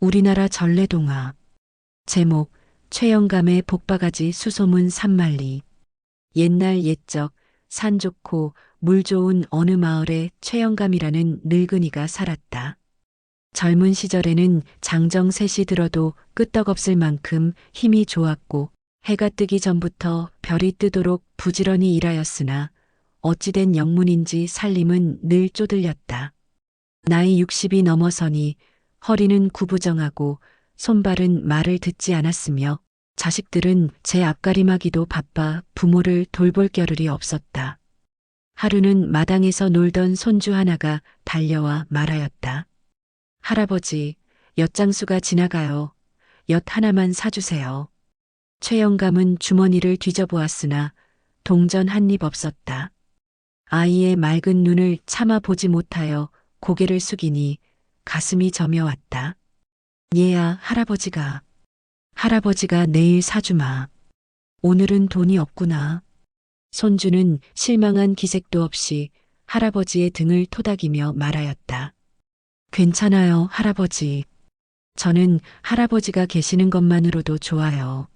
우리나라 전래동화. 제목 최영감의 복바가지 수소문 산만리. 옛날 옛적 산 좋고 물 좋은 어느 마을에 최영감이라는 늙은이가 살았다. 젊은 시절에는 장정 셋이 들어도 끄떡없을 만큼 힘이 좋았고 해가 뜨기 전부터 별이 뜨도록 부지런히 일하였으나 어찌된 영문인지 살림은 늘 쪼들렸다. 나이 60이 넘어서니 허리는 구부정하고 손발은 말을 듣지 않았으며 자식들은 제 앞가림하기도 바빠 부모를 돌볼 겨를이 없었다. 하루는 마당에서 놀던 손주 하나가 달려와 말하였다. 할아버지, 엿장수가 지나가요. 엿 하나만 사주세요. 최영감은 주머니를 뒤져보았으나 동전 한 입 없었다. 아이의 맑은 눈을 차마 보지 못하여 고개를 숙이니 가슴이 저며왔다. 얘야, 할아버지가 내일 사주마. 오늘은 돈이 없구나. 손주는 실망한 기색도 없이 할아버지의 등을 토닥이며 말하였다. 괜찮아요, 할아버지. 저는 할아버지가 계시는 것만으로도 좋아요.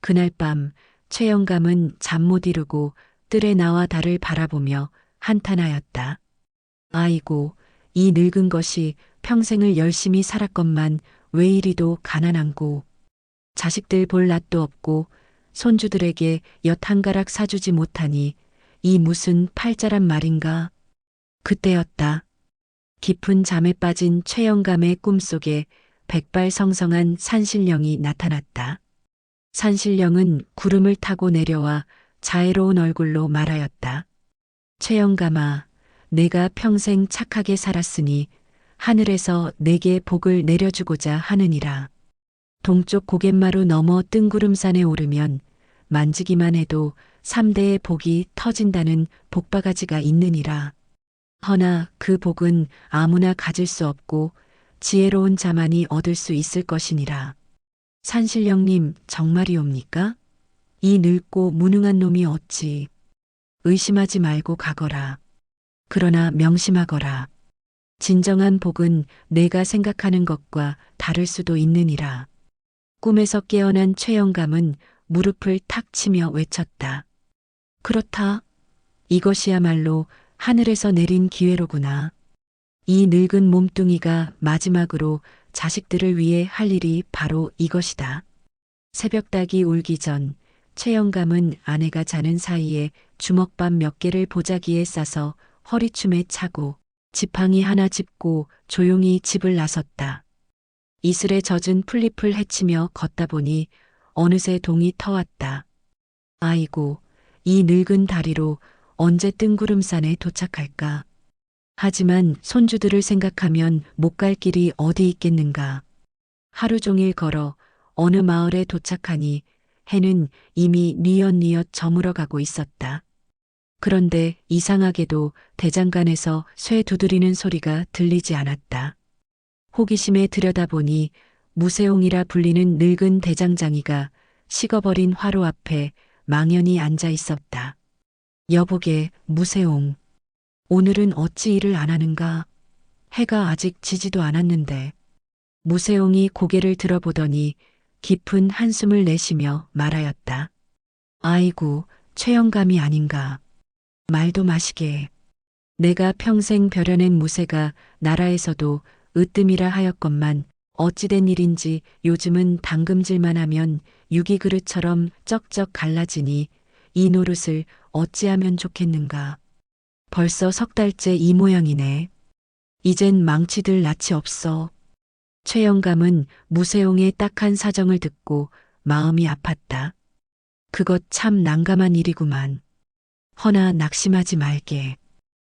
그날 밤 최영감은 잠 못 이루고 뜰에 나와 달을 바라보며 한탄하였다. 아이고, 이 늙은 것이 평생을 열심히 살았건만 왜 이리도 가난한고. 자식들 볼 낯도 없고 손주들에게 엿 한 가락 사주지 못하니 이 무슨 팔자란 말인가. 그때였다. 깊은 잠에 빠진 최영감의 꿈속에 백발성성한 산신령이 나타났다. 산신령은 구름을 타고 내려와 자애로운 얼굴로 말하였다. 최영감아, 내가 평생 착하게 살았으니 하늘에서 내게 복을 내려주고자 하느니라. 동쪽 고갯마루 넘어 뜬구름산에 오르면 만지기만 해도 3대의 복이 터진다는 복바가지가 있느니라. 허나 그 복은 아무나 가질 수 없고 지혜로운 자만이 얻을 수 있을 것이니라. 산신령님, 정말이옵니까? 이 늙고 무능한 놈이 어찌. 의심하지 말고 가거라. 그러나 명심하거라. 진정한 복은 내가 생각하는 것과 다를 수도 있느니라. 꿈에서 깨어난 최영감은 무릎을 탁 치며 외쳤다. 그렇다. 이것이야말로 하늘에서 내린 기회로구나. 이 늙은 몸뚱이가 마지막으로 자식들을 위해 할 일이 바로 이것이다. 새벽닭이 울기 전 최영감은 아내가 자는 사이에 주먹밥 몇 개를 보자기에 싸서 허리춤에 차고 지팡이 하나 짚고 조용히 집을 나섰다. 이슬에 젖은 풀잎을 헤치며 걷다 보니 어느새 동이 터왔다. 아이고, 이 늙은 다리로 언제 뜬구름산에 도착할까. 하지만 손주들을 생각하면 못 갈 길이 어디 있겠는가. 하루 종일 걸어 어느 마을에 도착하니 해는 이미 뉘엿뉘엿 저물어 가고 있었다. 그런데 이상하게도 대장간에서 쇠 두드리는 소리가 들리지 않았다. 호기심에 들여다보니 무세옹이라 불리는 늙은 대장장이가 식어버린 화로 앞에 망연히 앉아 있었다. 여보게, 무세옹. 오늘은 어찌 일을 안 하는가? 해가 아직 지지도 않았는데. 무세옹이 고개를 들어보더니 깊은 한숨을 내쉬며 말하였다. 아이고, 최영감이 아닌가. 말도 마시게. 내가 평생 벼려낸 무쇠가 나라에서도 으뜸이라 하였건만 어찌된 일인지 요즘은 당금질만 하면 유기 그릇처럼 쩍쩍 갈라지니 이 노릇을 어찌하면 좋겠는가. 벌써 석 달째 이 모양이네. 이젠 망치들 낯이 없어. 최영감은 무세옹의 딱한 사정을 듣고 마음이 아팠다. 그것 참 난감한 일이구만. 허나 낙심하지 말게.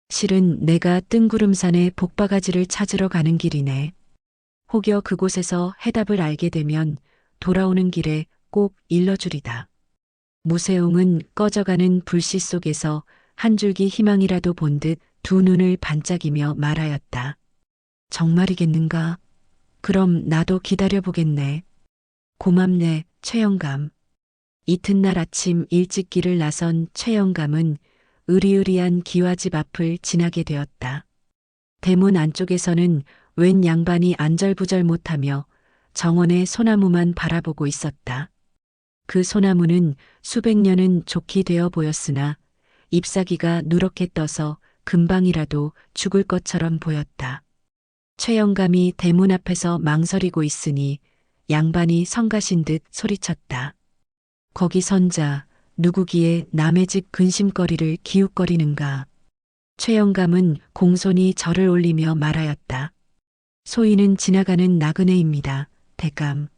실은 내가 뜬구름산에 복바가지를 찾으러 가는 길이네. 혹여 그곳에서 해답을 알게 되면 돌아오는 길에 꼭 일러주리다. 무세옹은 꺼져가는 불씨 속에서 한 줄기 희망이라도 본 듯 두 눈을 반짝이며 말하였다. 정말이겠는가? 그럼 나도 기다려보겠네. 고맙네, 최영감. 이튿날 아침 일찍 길을 나선 최영감은 으리으리한 기와집 앞을 지나게 되었다. 대문 안쪽에서는 웬 양반이 안절부절 못하며 정원의 소나무만 바라보고 있었다. 그 소나무는 수백 년은 좋게 되어 보였으나 잎사귀가 누렇게 떠서 금방이라도 죽을 것처럼 보였다. 최영감이 대문 앞에서 망설이고 있으니 양반이 성가신 듯 소리쳤다. 거기 선자, 누구기에 남의 집 근심거리를 기웃거리는가. 최영감은 공손히 절을 올리며 말하였다. 소인은 지나가는 나그네입니다. 대감.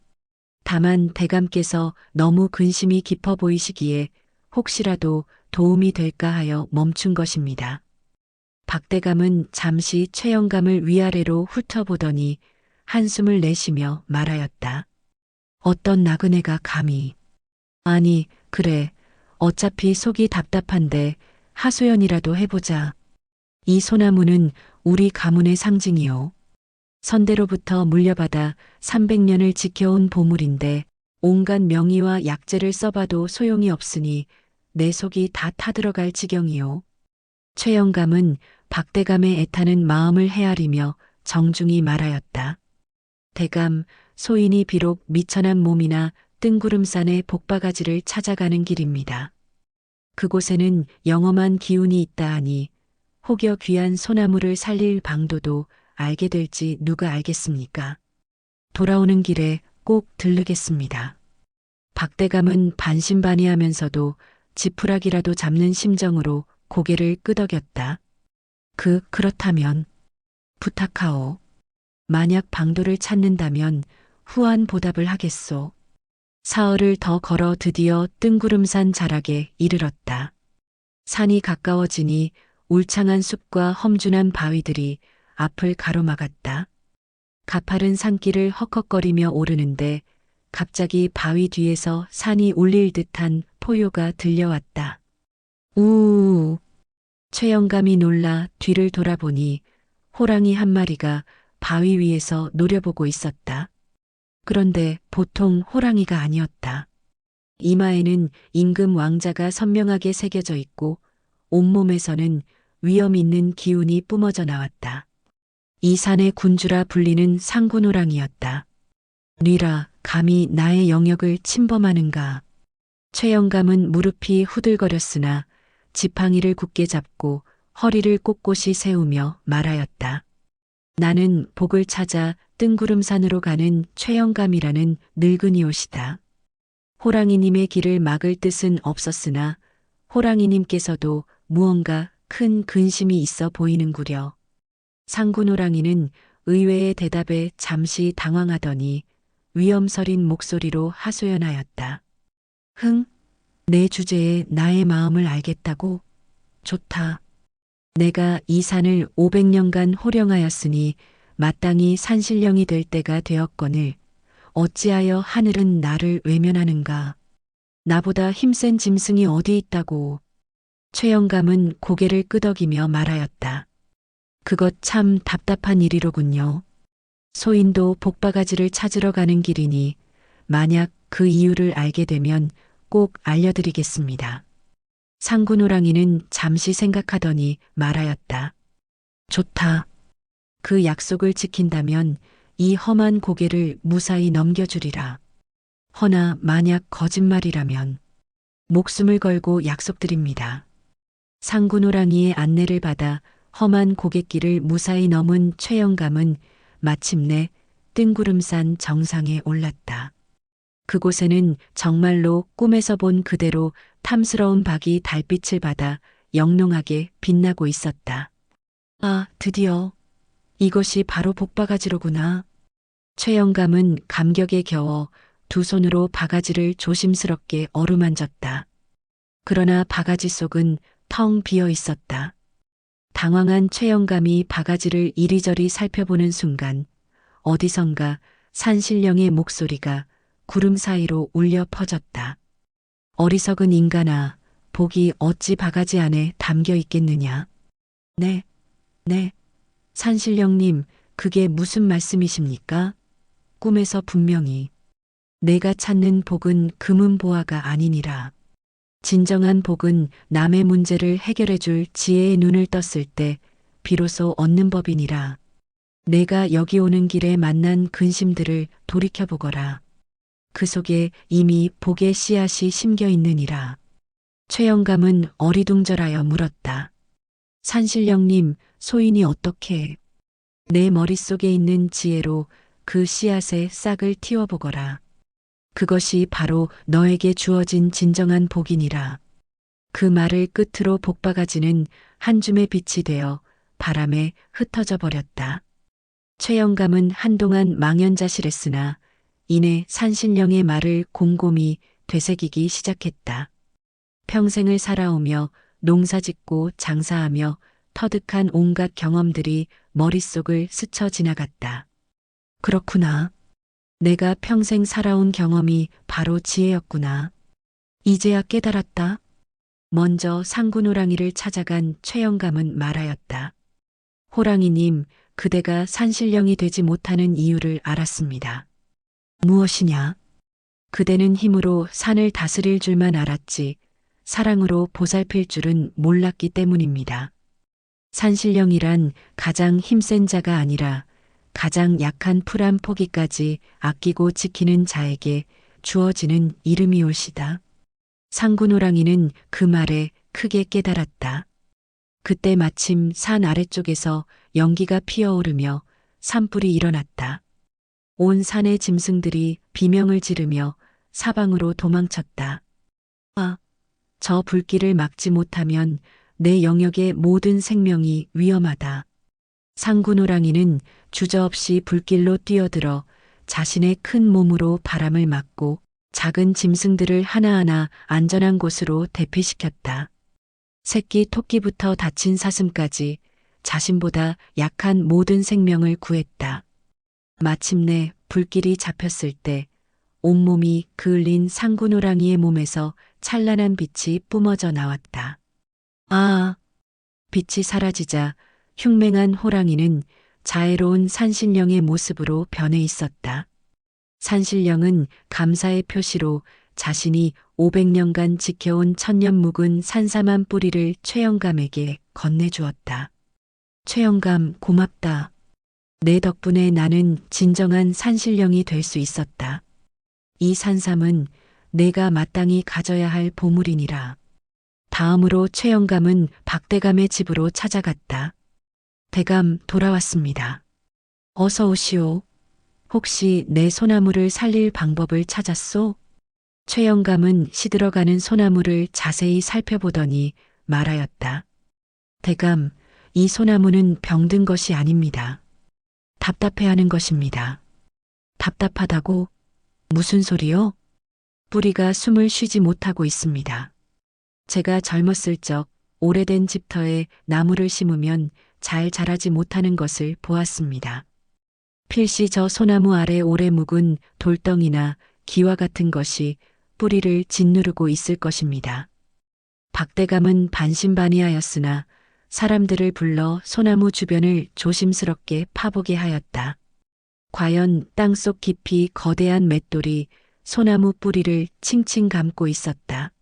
다만 대감께서 너무 근심이 깊어 보이시기에 혹시라도 도움이 될까 하여 멈춘 것입니다. 박대감은 잠시 최영감을 위아래로 훑어보더니 한숨을 내쉬며 말하였다. 어떤 나그네가 감히. 아니, 그래. 어차피 속이 답답한데 하소연이라도 해보자. 이 소나무는 우리 가문의 상징이요. 선대로부터 물려받아 300년을 지켜온 보물인데 온갖 명의와 약재를 써봐도 소용이 없으니 내 속이 다 타들어갈 지경이요. 최영감은 박대감의 애타는 마음을 헤아리며 정중히 말하였다. 대감, 소인이 비록 미천한 몸이나 뜬구름산의 복바가지를 찾아가는 길입니다. 그곳에는 영험한 기운이 있다 하니 혹여 귀한 소나무를 살릴 방도도 알게 될지 누가 알겠습니까? 돌아오는 길에 꼭 들르겠습니다. 박대감은 반신반의하면서도 지푸라기라도 잡는 심정으로 고개를 끄덕였다. 그렇다면 부탁하오. 만약 방도를 찾는다면 후한 보답을 하겠소. 사흘을 더 걸어 드디어 뜬구름산 자락에 이르렀다. 산이 가까워지니 울창한 숲과 험준한 바위들이 앞을 가로막았다. 가파른 산길을 헉헉거리며 오르는데 갑자기 바위 뒤에서 산이 울릴 듯한 포효가 들려왔다. 우우우. 최영감이 놀라 뒤를 돌아보니 호랑이 한 마리가 바위 위에서 노려보고 있었다. 그런데 보통 호랑이가 아니었다. 이마에는 임금 왕자가 선명하게 새겨져 있고 온몸에서는 위험 있는 기운이 뿜어져 나왔다. 이 산의 군주라 불리는 상군호랑이였다. 뉘라, 감히 나의 영역을 침범하는가. 최영감은 무릎이 후들거렸으나 지팡이를 굳게 잡고 허리를 꼿꼿이 세우며 말하였다. 나는 복을 찾아 뜬구름산으로 가는 최영감이라는 늙은이옷이다. 호랑이님의 길을 막을 뜻은 없었으나 호랑이님께서도 무언가 큰 근심이 있어 보이는구려. 상군호랑이는 의외의 대답에 잠시 당황하더니 위엄서린 목소리로 하소연하였다. 흥, 내 주제에 나의 마음을 알겠다고? 좋다. 내가 이 산을 500년간 호령하였으니 마땅히 산신령이 될 때가 되었거늘 어찌하여 하늘은 나를 외면하는가. 나보다 힘센 짐승이 어디 있다고. 최영감은 고개를 끄덕이며 말하였다. 그것 참 답답한 일이로군요. 소인도 복바가지를 찾으러 가는 길이니 만약 그 이유를 알게 되면 꼭 알려드리겠습니다. 상군호랑이는 잠시 생각하더니 말하였다. 좋다. 그 약속을 지킨다면 이 험한 고개를 무사히 넘겨주리라. 허나 만약 거짓말이라면 목숨을 걸고 약속드립니다. 상군호랑이의 안내를 받아 험한 고갯길을 무사히 넘은 최영감은 마침내 뜬구름산 정상에 올랐다. 그곳에는 정말로 꿈에서 본 그대로 탐스러운 박이 달빛을 받아 영롱하게 빛나고 있었다. 아, 드디어 이것이 바로 복바가지로구나. 최영감은 감격에 겨워 두 손으로 바가지를 조심스럽게 어루만졌다. 그러나 바가지 속은 텅 비어 있었다. 당황한 최영감이 바가지를 이리저리 살펴보는 순간 어디선가 산신령의 목소리가 구름 사이로 울려 퍼졌다. 어리석은 인간아, 복이 어찌 바가지 안에 담겨 있겠느냐. 네, 산신령님, 그게 무슨 말씀이십니까? 꿈에서 분명히 내가 찾는 복은 금은보화가 아니니라. 진정한 복은 남의 문제를 해결해 줄 지혜의 눈을 떴을 때 비로소 얻는 법이니라. 내가 여기 오는 길에 만난 근심들을 돌이켜보거라. 그 속에 이미 복의 씨앗이 심겨 있느니라. 최영감은 어리둥절하여 물었다. 산신령님, 소인이 어떻게? 내 머릿속에 있는 지혜로 그 씨앗의 싹을 틔워보거라. 그것이 바로 너에게 주어진 진정한 복이니라. 그 말을 끝으로 복바가지는 한 줌의 빛이 되어 바람에 흩어져 버렸다. 최영감은 한동안 망연자실했으나 이내 산신령의 말을 곰곰이 되새기기 시작했다. 평생을 살아오며 농사짓고 장사하며 터득한 온갖 경험들이 머릿속을 스쳐 지나갔다. 그렇구나. 내가 평생 살아온 경험이 바로 지혜였구나. 이제야 깨달았다. 먼저 상군호랑이를 찾아간 최영감은 말하였다. 호랑이님, 그대가 산신령이 되지 못하는 이유를 알았습니다. 무엇이냐? 그대는 힘으로 산을 다스릴 줄만 알았지 사랑으로 보살필 줄은 몰랐기 때문입니다. 산신령이란 가장 힘센 자가 아니라 가장 약한 풀 한 포기까지 아끼고 지키는 자에게 주어지는 이름이올시다. 상군호랑이는 그 말에 크게 깨달았다. 그때 마침 산 아래쪽에서 연기가 피어오르며 산불이 일어났다. 온 산의 짐승들이 비명을 지르며 사방으로 도망쳤다. 아, 저 불길을 막지 못하면 내 영역의 모든 생명이 위험하다. 상군호랑이는 주저없이 불길로 뛰어들어 자신의 큰 몸으로 바람을 막고 작은 짐승들을 하나하나 안전한 곳으로 대피시켰다. 새끼 토끼부터 다친 사슴까지 자신보다 약한 모든 생명을 구했다. 마침내 불길이 잡혔을 때 온몸이 그을린 상군호랑이의 몸에서 찬란한 빛이 뿜어져 나왔다. 아! 빛이 사라지자 흉맹한 호랑이는 자애로운 산신령의 모습으로 변해 있었다. 산신령은 감사의 표시로 자신이 500년간 지켜온 천년 묵은 산삼한 뿌리를 최영감에게 건네주었다. 최영감, 고맙다. 내 덕분에 나는 진정한 산신령이 될 수 있었다. 이 산삼은 내가 마땅히 가져야 할 보물이니라. 다음으로 최영감은 박대감의 집으로 찾아갔다. 대감, 돌아왔습니다. 어서 오시오. 혹시 내 소나무를 살릴 방법을 찾았소? 최영감은 시들어가는 소나무를 자세히 살펴보더니 말하였다. 대감, 이 소나무는 병든 것이 아닙니다. 답답해하는 것입니다. 답답하다고? 무슨 소리요? 뿌리가 숨을 쉬지 못하고 있습니다. 제가 젊었을 적 오래된 집터에 나무를 심으면 잘 자라지 못하는 것을 보았습니다. 필시 저 소나무 아래 오래 묵은 돌덩이나 기와 같은 것이 뿌리를 짓누르고 있을 것입니다. 박대감은 반신반의하였으나 사람들을 불러 소나무 주변을 조심스럽게 파보게 하였다. 과연 땅속 깊이 거대한 맷돌이 소나무 뿌리를 칭칭 감고 있었다.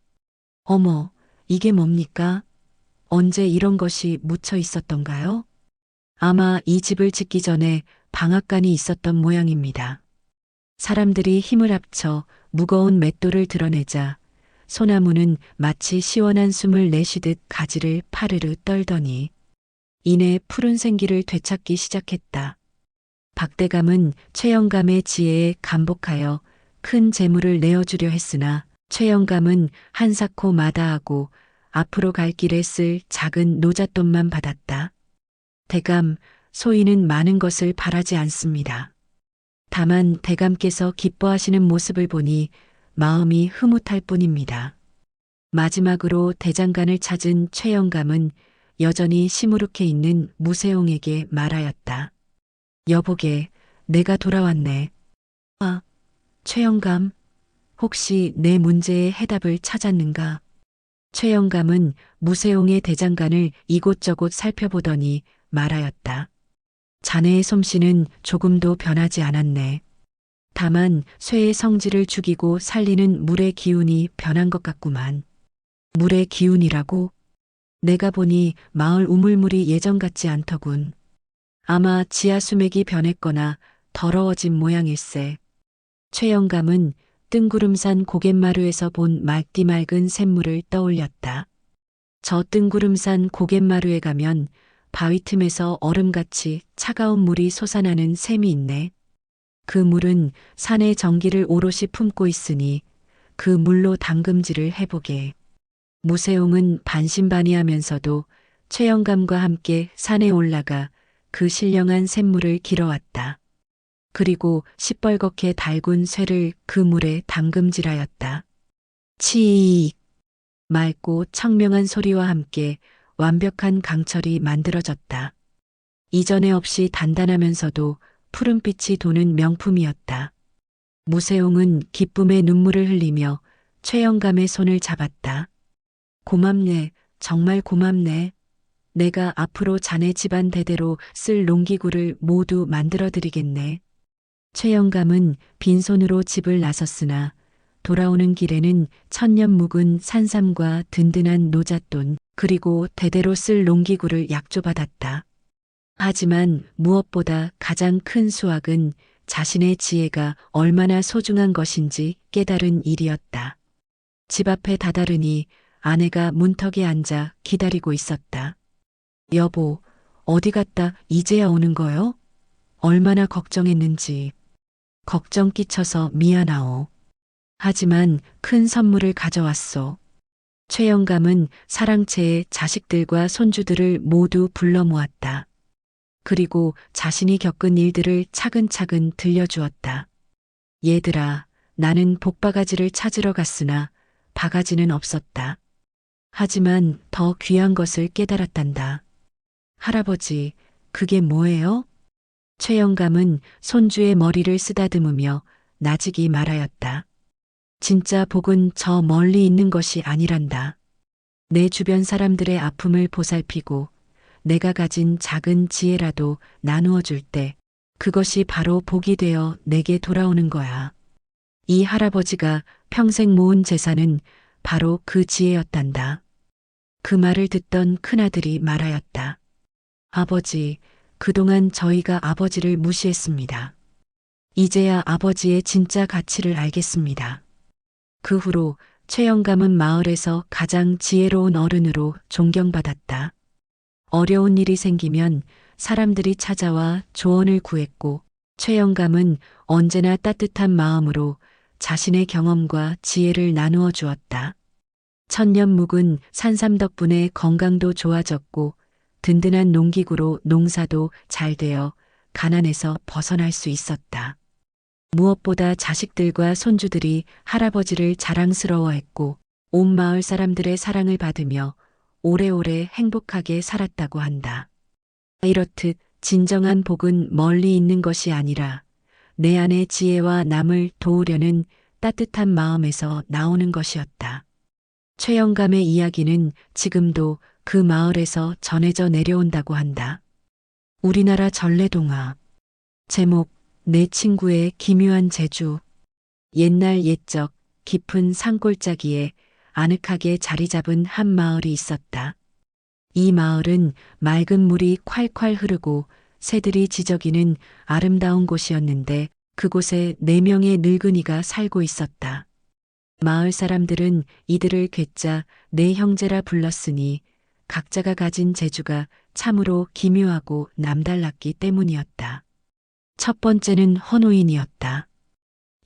어머, 이게 뭡니까? 언제 이런 것이 묻혀 있었던가요? 아마 이 집을 짓기 전에 방앗간이 있었던 모양입니다. 사람들이 힘을 합쳐 무거운 맷돌을 드러내자 소나무는 마치 시원한 숨을 내쉬듯 가지를 파르르 떨더니 이내 푸른 생기를 되찾기 시작했다. 박대감은 최영감의 지혜에 감복하여 큰 재물을 내어주려 했으나 최영감은 한사코 마다하고 앞으로 갈 길에 쓸 작은 노잣돈만 받았다. 대감, 소인은 많은 것을 바라지 않습니다. 다만 대감께서 기뻐하시는 모습을 보니 마음이 흐뭇할 뿐입니다. 마지막으로 대장간을 찾은 최영감은 여전히 시무룩해 있는 무세용에게 말하였다. 여보게, 내가 돌아왔네. 아, 최영감, 혹시 내 문제의 해답을 찾았는가? 최영감은 무세용의 대장간을 이곳저곳 살펴보더니 말하였다. 자네의 솜씨는 조금도 변하지 않았네. 다만 쇠의 성질을 죽이고 살리는 물의 기운이 변한 것 같구만. 물의 기운이라고? 내가 보니 마을 우물물이 예전 같지 않더군. 아마 지하 수맥이 변했거나 더러워진 모양일세. 최영감은 뜬구름산 고갯마루에서 본 맑디 맑은 샘물을 떠올렸다. 저 뜬구름산 고갯마루에 가면 바위 틈에서 얼음같이 차가운 물이 솟아나는 샘이 있네. 그 물은 산의 전기를 오롯이 품고 있으니 그 물로 담금질을 해보게. 무세용은 반신반의하면서도 최영감과 함께 산에 올라가 그 신령한 샘물을 길어왔다. 그리고 시뻘겋게 달군 쇠를 그 물에 담금질하였다. 치익! 맑고 청명한 소리와 함께 완벽한 강철이 만들어졌다. 이전에 없이 단단하면서도 푸른빛이 도는 명품이었다. 무세용은 기쁨의 눈물을 흘리며 최영감의 손을 잡았다. 고맙네, 정말 고맙네. 내가 앞으로 자네 집안 대대로 쓸 농기구를 모두 만들어드리겠네. 최영감은 빈손으로 집을 나섰으나 돌아오는 길에는 천년 묵은 산삼과 든든한 노잣돈 그리고 대대로 쓸 농기구를 약조받았다. 하지만 무엇보다 가장 큰 수확은 자신의 지혜가 얼마나 소중한 것인지 깨달은 일이었다. 집 앞에 다다르니 아내가 문턱에 앉아 기다리고 있었다. 여보, 어디 갔다 이제야 오는 거요? 얼마나 걱정했는지. 걱정 끼쳐서 미안하오. 하지만 큰 선물을 가져왔소. 최영감은 사랑채에 자식들과 손주들을 모두 불러 모았다. 그리고 자신이 겪은 일들을 차근차근 들려주었다. 얘들아, 나는 복바가지를 찾으러 갔으나 바가지는 없었다. 하지만 더 귀한 것을 깨달았단다. 할아버지, 그게 뭐예요? 최영감은 손주의 머리를 쓰다듬으며 나직이 말하였다. 진짜 복은 저 멀리 있는 것이 아니란다. 내 주변 사람들의 아픔을 보살피고 내가 가진 작은 지혜라도 나누어 줄 때 그것이 바로 복이 되어 내게 돌아오는 거야. 이 할아버지가 평생 모은 재산은 바로 그 지혜였단다. 그 말을 듣던 큰아들이 말하였다. 아버지, 그동안 저희가 아버지를 무시했습니다. 이제야 아버지의 진짜 가치를 알겠습니다. 그 후로 최영감은 마을에서 가장 지혜로운 어른으로 존경받았다. 어려운 일이 생기면 사람들이 찾아와 조언을 구했고 최영감은 언제나 따뜻한 마음으로 자신의 경험과 지혜를 나누어 주었다. 천년 묵은 산삼 덕분에 건강도 좋아졌고 든든한 농기구로 농사도 잘 되어 가난에서 벗어날 수 있었다. 무엇보다 자식들과 손주들이 할아버지를 자랑스러워했고 온 마을 사람들의 사랑을 받으며 오래오래 행복하게 살았다고 한다. 이렇듯 진정한 복은 멀리 있는 것이 아니라 내 안의 지혜와 남을 도우려는 따뜻한 마음에서 나오는 것이었다. 최영감의 이야기는 지금도 그 마을에서 전해져 내려온다고 한다. 우리나라 전래동화. 제목, 내 친구의 기묘한 재주. 옛날 옛적 깊은 산골짜기에 아늑하게 자리 잡은 한 마을이 있었다. 이 마을은 맑은 물이 콸콸 흐르고 새들이 지저귀는 아름다운 곳이었는데 그곳에 4명의 늙은이가 살고 있었다. 마을 사람들은 이들을 괴짜 내 형제라 불렀으니 각자가 가진 재주가 참으로 기묘하고 남달랐기 때문이었다. 첫 번째는 헌호인이었다.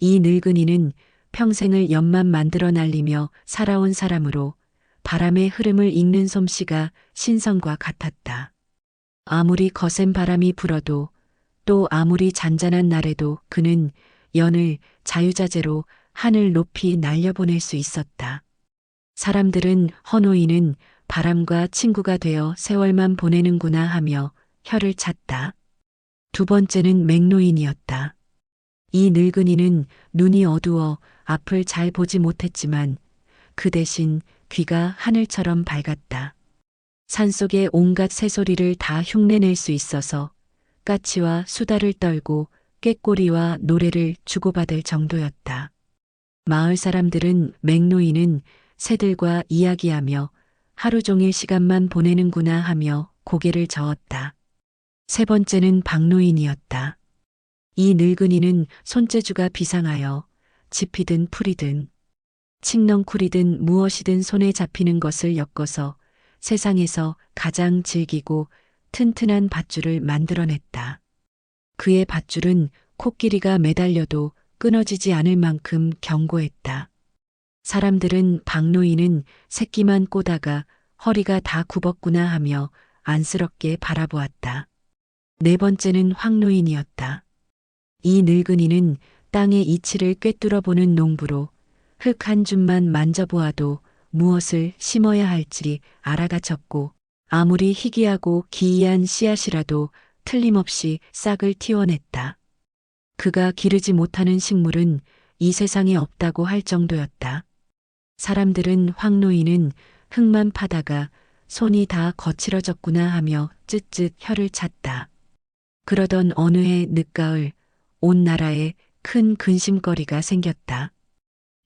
이 늙은이는 평생을 연만 만들어 날리며 살아온 사람으로 바람의 흐름을 읽는 솜씨가 신성과 같았다. 아무리 거센 바람이 불어도 또 아무리 잔잔한 날에도 그는 연을 자유자재로 하늘 높이 날려보낼 수 있었다. 사람들은 헌호인은 바람과 친구가 되어 세월만 보내는구나 하며 혀를 찼다. 두 번째는 맹노인이었다. 이 늙은이는 눈이 어두워 앞을 잘 보지 못했지만 그 대신 귀가 하늘처럼 밝았다. 산속의 온갖 새소리를 다 흉내낼 수 있어서 까치와 수다를 떨고 꾀꼬리와 노래를 주고받을 정도였다. 마을 사람들은 맹노인은 새들과 이야기하며 하루 종일 시간만 보내는구나 하며 고개를 저었다. 세 번째는 박노인이었다. 이 늙은이는 손재주가 비상하여 지피든 풀이든 칡넝쿨이든 무엇이든 손에 잡히는 것을 엮어서 세상에서 가장 질기고 튼튼한 밧줄을 만들어냈다. 그의 밧줄은 코끼리가 매달려도 끊어지지 않을 만큼 견고했다. 사람들은 박노인은 새끼만 꼬다가 허리가 다 굽었구나 하며 안쓰럽게 바라보았다. 네 번째는 황노인이었다. 이 늙은이는 땅의 이치를 꿰뚫어 보는 농부로 흙 한 줌만 만져보아도 무엇을 심어야 할지 알아가쳤고 아무리 희귀하고 기이한 씨앗이라도 틀림없이 싹을 틔워냈다. 그가 기르지 못하는 식물은 이 세상에 없다고 할 정도였다. 사람들은 황노인은 흙만 파다가 손이 다 거칠어졌구나 하며 쯧쯧 혀를 찼다. 그러던 어느 해 늦가을 온 나라에 큰 근심거리가 생겼다.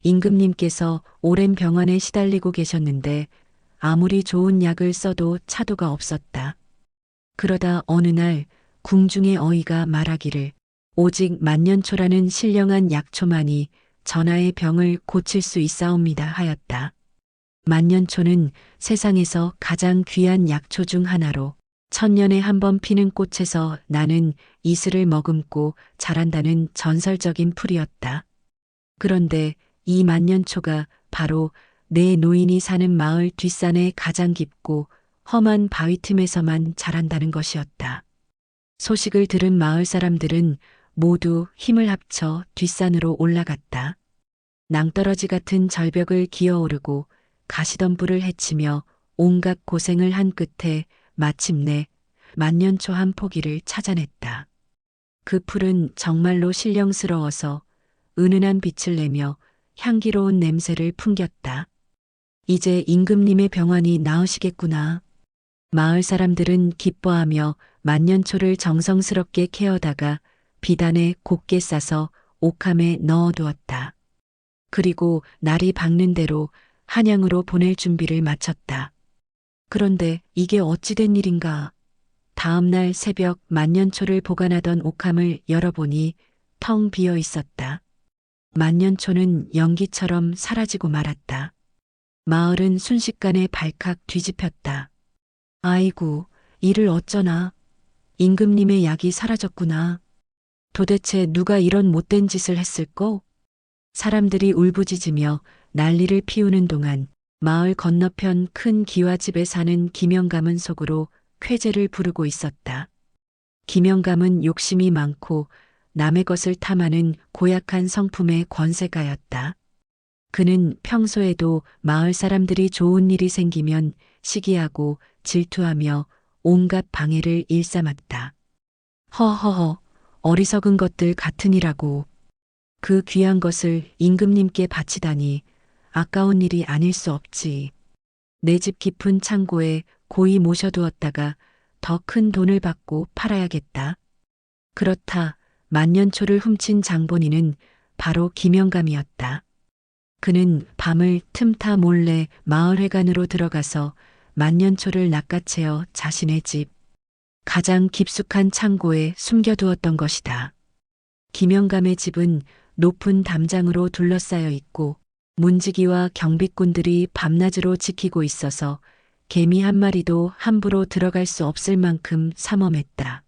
임금님께서 오랜 병환에 시달리고 계셨는데 아무리 좋은 약을 써도 차도가 없었다. 그러다 어느 날 궁중의 어이가 말하기를 오직 만년초라는 신령한 약초만이 전하의 병을 고칠 수 있사옵니다 하였다. 만년초는 세상에서 가장 귀한 약초 중 하나로 천년에 한 번 피는 꽃에서 나는 이슬을 머금고 자란다는 전설적인 풀이었다. 그런데 이 만년초가 바로 내 노인이 사는 마을 뒷산의 가장 깊고 험한 바위 틈에서만 자란다는 것이었다. 소식을 들은 마을 사람들은 모두 힘을 합쳐 뒷산으로 올라갔다. 낭떠러지 같은 절벽을 기어오르고 가시덤불을 헤치며 온갖 고생을 한 끝에 마침내 만년초 한 포기를 찾아냈다. 그 풀은 정말로 신령스러워서 은은한 빛을 내며 향기로운 냄새를 풍겼다. 이제 임금님의 병환이 나으시겠구나. 마을 사람들은 기뻐하며 만년초를 정성스럽게 캐어다가 비단에 곱게 싸서 옥함에 넣어두었다. 그리고 날이 밝는 대로 한양으로 보낼 준비를 마쳤다. 그런데 이게 어찌된 일인가? 다음 날 새벽 만년초를 보관하던 옥함을 열어보니 텅 비어 있었다. 만년초는 연기처럼 사라지고 말았다. 마을은 순식간에 발칵 뒤집혔다. 아이고, 이를 어쩌나. 임금님의 약이 사라졌구나. 도대체 누가 이런 못된 짓을 했을꼬? 사람들이 울부짖으며 난리를 피우는 동안 마을 건너편 큰 기와집에 사는 김영감은 속으로 쾌재를 부르고 있었다. 김영감은 욕심이 많고 남의 것을 탐하는 고약한 성품의 권세가였다. 그는 평소에도 마을 사람들이 좋은 일이 생기면 시기하고 질투하며 온갖 방해를 일삼았다. 허허허, 어리석은 것들 같으니라고. 그 귀한 것을 임금님께 바치다니 아까운 일이 아닐 수 없지. 내 집 깊은 창고에 고이 모셔두었다가 더 큰 돈을 받고 팔아야겠다. 그렇다. 만년초를 훔친 장본인은 바로 김영감이었다. 그는 밤을 틈타 몰래 마을회관으로 들어가서 만년초를 낚아채어 자신의 집 가장 깊숙한 창고에 숨겨두었던 것이다. 김영감의 집은 높은 담장으로 둘러싸여 있고 문지기와 경비꾼들이 밤낮으로 지키고 있어서 개미 한 마리도 함부로 들어갈 수 없을 만큼 삼엄했다.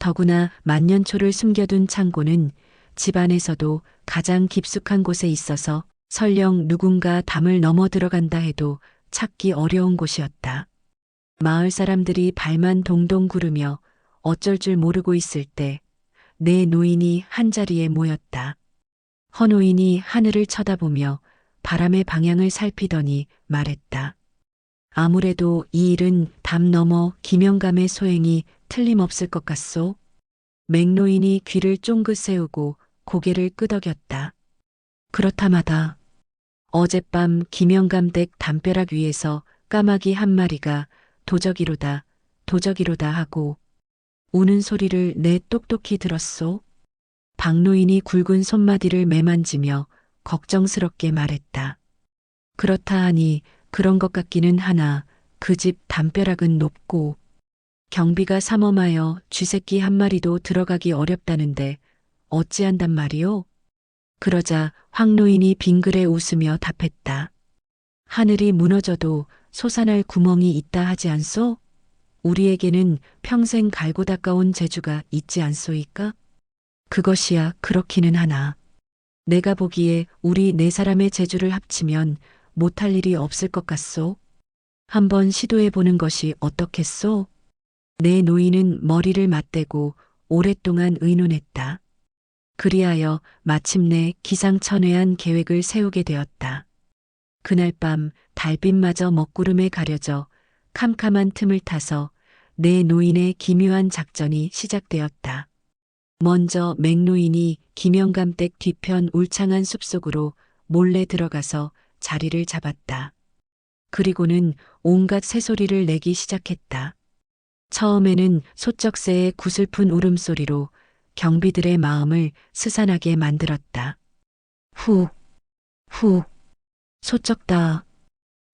더구나 만년초를 숨겨둔 창고는 집 안에서도 가장 깊숙한 곳에 있어서 설령 누군가 담을 넘어 들어간다 해도 찾기 어려운 곳이었다. 마을 사람들이 발만 동동 구르며 어쩔 줄 모르고 있을 때 내 노인이 한자리에 모였다. 허노인이 하늘을 쳐다보며 바람의 방향을 살피더니 말했다. 아무래도 이 일은 담 너머 김영감의 소행이 틀림없을 것 같소. 맹노인이 귀를 쫑긋 세우고 고개를 끄덕였다. 그렇다마다 어젯밤 김영감 댁 담벼락 위에서 까마귀 한 마리가 도적이로다, 도적이로다 하고 우는 소리를 내 똑똑히 들었소. 박노인이 굵은 손마디를 매만지며 걱정스럽게 말했다. 그렇다 하니 그런 것 같기는 하나 그 집 담벼락은 높고 경비가 삼엄하여 쥐새끼 한 마리도 들어가기 어렵다는데 어찌한단 말이오? 그러자 황노인이 빙그레 웃으며 답했다. 하늘이 무너져도 솟아날 구멍이 있다 하지 않소? 우리에게는 평생 갈고 닦아온 재주가 있지 않소이까? 그것이야 그렇기는 하나. 내가 보기에 우리 네 사람의 재주를 합치면 못할 일이 없을 것 같소. 한번 시도해 보는 것이 어떻겠소? 내 노인은 머리를 맞대고 오랫동안 의논했다. 그리하여 마침내 기상천외한 계획을 세우게 되었다. 그날 밤 달빛마저 먹구름에 가려져 캄캄한 틈을 타서 내 노인의 기묘한 작전이 시작되었다. 먼저 맹노인이 김영감댁 뒤편 울창한 숲속으로 몰래 들어가서 자리를 잡았다. 그리고는 온갖 새소리를 내기 시작했다. 처음에는 소쩍새의 구슬픈 울음소리로 경비들의 마음을 스산하게 만들었다. 후, 후, 소쩍다,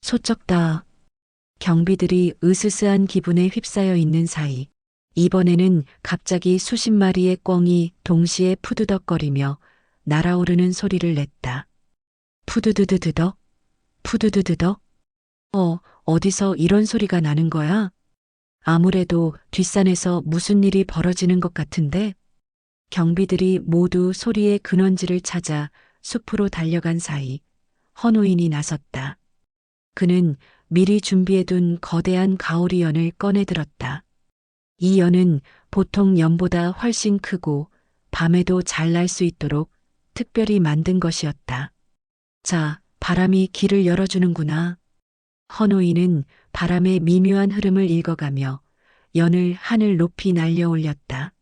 소쩍다. 경비들이 으스스한 기분에 휩싸여 있는 사이 이번에는 갑자기 수십 마리의 꿩이 동시에 푸드덕거리며 날아오르는 소리를 냈다. 푸드드드드덕, 푸드드드덕. 어디서 이런 소리가 나는 거야? 아무래도 뒷산에서 무슨 일이 벌어지는 것 같은데? 경비들이 모두 소리의 근원지를 찾아 숲으로 달려간 사이 헌호인이 나섰다. 그는 미리 준비해둔 거대한 가오리 연을 꺼내 들었다. 이 연은 보통 연보다 훨씬 크고 밤에도 잘 날 수 있도록 특별히 만든 것이었다. 자, 바람이 길을 열어주는구나. 헌호인은 바람의 미묘한 흐름을 읽어가며 연을 하늘 높이 날려 올렸다.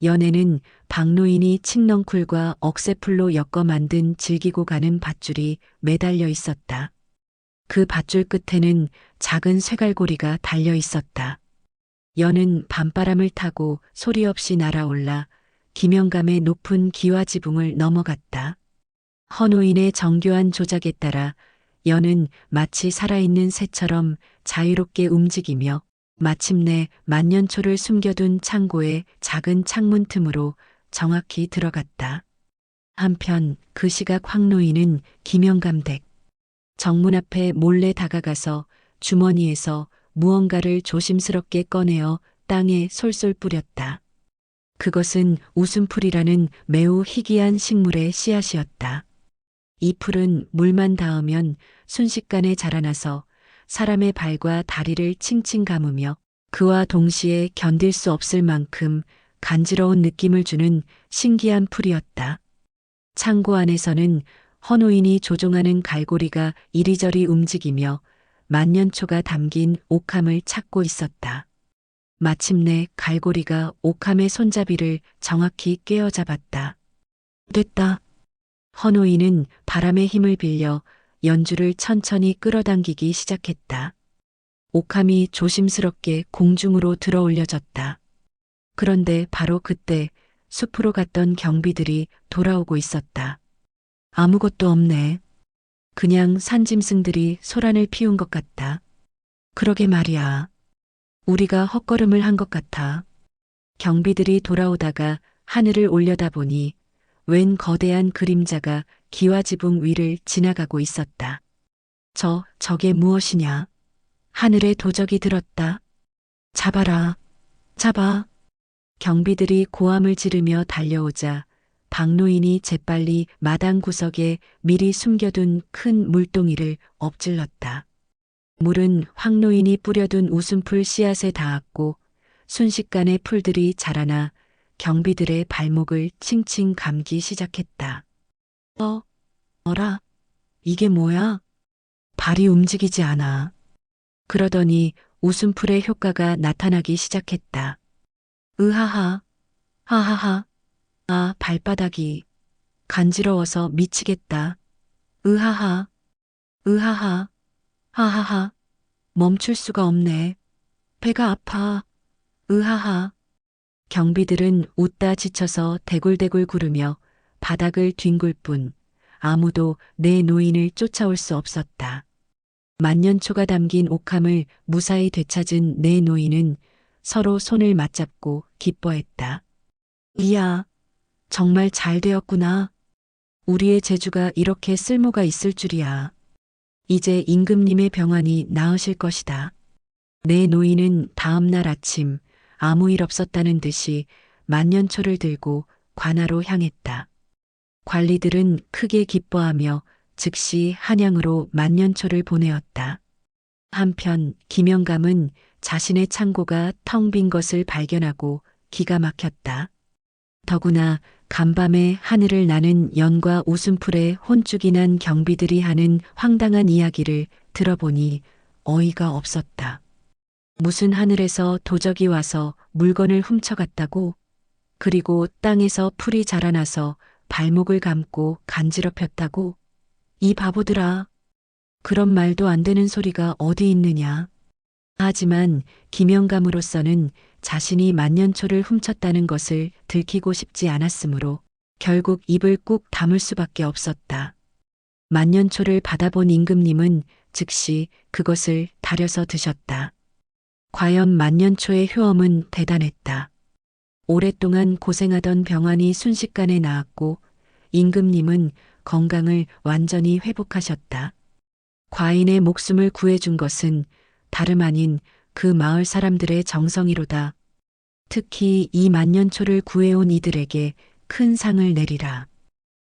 연에는 박노인이 칡넝쿨과 억새풀로 엮어 만든 질기고 가는 밧줄이 매달려 있었다. 그 밧줄 끝에는 작은 쇠갈고리가 달려 있었다. 연은 밤바람을 타고 소리 없이 날아올라 김영감의 높은 기와지붕을 넘어갔다. 헌호인의 정교한 조작에 따라 연은 마치 살아있는 새처럼 자유롭게 움직이며 마침내 만년초를 숨겨둔 창고의 작은 창문 틈으로 정확히 들어갔다. 한편 그 시각 황노인은 김영감 댁 정문 앞에 몰래 다가가서 주머니에서 무언가를 조심스럽게 꺼내어 땅에 솔솔 뿌렸다. 그것은 웃음풀이라는 매우 희귀한 식물의 씨앗이었다. 이 풀은 물만 닿으면 순식간에 자라나서 사람의 발과 다리를 칭칭 감으며 그와 동시에 견딜 수 없을 만큼 간지러운 느낌을 주는 신기한 풀이었다. 창고 안에서는 헌호인이 조종하는 갈고리가 이리저리 움직이며 만년초가 담긴 옥함을 찾고 있었다. 마침내 갈고리가 옥함의 손잡이를 정확히 꿰어잡았다. 됐다. 헌호인은 바람의 힘을 빌려 연주를 천천히 끌어당기기 시작했다. 옥함이 조심스럽게 공중으로 들어 올려졌다. 그런데 바로 그때 숲으로 갔던 경비들이 돌아오고 있었다. 아무것도 없네. 그냥 산짐승들이 소란을 피운 것 같다. 그러게 말이야. 우리가 헛걸음을 한 것 같아. 경비들이 돌아오다가 하늘을 올려다보니 웬 거대한 그림자가 기와지붕 위를 지나가고 있었다. 저게 무엇이냐? 하늘에 도적이 들었다. 잡아라. 잡아. 경비들이 고함을 지르며 달려오자 박노인이 재빨리 마당 구석에 미리 숨겨둔 큰 물동이를 엎질렀다. 물은 황노인이 뿌려둔 웃음풀 씨앗에 닿았고 순식간에 풀들이 자라나 경비들의 발목을 칭칭 감기 시작했다. 어라, 이게 뭐야? 발이 움직이지 않아. 그러더니 웃음풀의 효과가 나타나기 시작했다. 으하하, 하하하, 아, 발바닥이 간지러워서 미치겠다. 으하하, 으하하, 하하하, 멈출 수가 없네. 배가 아파. 으하하. 경비들은 웃다 지쳐서 대굴대굴 구르며 바닥을 뒹굴 뿐 아무도 내 노인을 쫓아올 수 없었다. 만년초가 담긴 옥함을 무사히 되찾은 내 노인은 서로 손을 맞잡고 기뻐했다. 이야, 정말 잘 되었구나. 우리의 재주가 이렇게 쓸모가 있을 줄이야. 이제 임금님의 병환이 나으실 것이다. 내 노인은 다음 날 아침 아무 일 없었다는 듯이 만년초를 들고 관하로 향했다. 관리들은 크게 기뻐하며 즉시 한양으로 만년초를 보내었다. 한편 김영감은 자신의 창고가 텅 빈 것을 발견하고 기가 막혔다. 더구나 간밤에 하늘을 나는 연과 웃음풀에 혼쭐이 난 경비들이 하는 황당한 이야기를 들어보니 어이가 없었다. 무슨 하늘에서 도적이 와서 물건을 훔쳐갔다고? 그리고 땅에서 풀이 자라나서 발목을 감고 간지럽혔다고? 이 바보들아. 그런 말도 안 되는 소리가 어디 있느냐. 하지만 김영감으로서는 자신이 만년초를 훔쳤다는 것을 들키고 싶지 않았으므로 결국 입을 꾹 다물 수밖에 없었다. 만년초를 받아본 임금님은 즉시 그것을 다려서 드셨다. 과연 만년초의 효험은 대단했다. 오랫동안 고생하던 병환이 순식간에 나았고 임금님은 건강을 완전히 회복하셨다. 과인의 목숨을 구해준 것은 다름 아닌 그 마을 사람들의 정성이로다. 특히 이 만년초를 구해온 이들에게 큰 상을 내리라.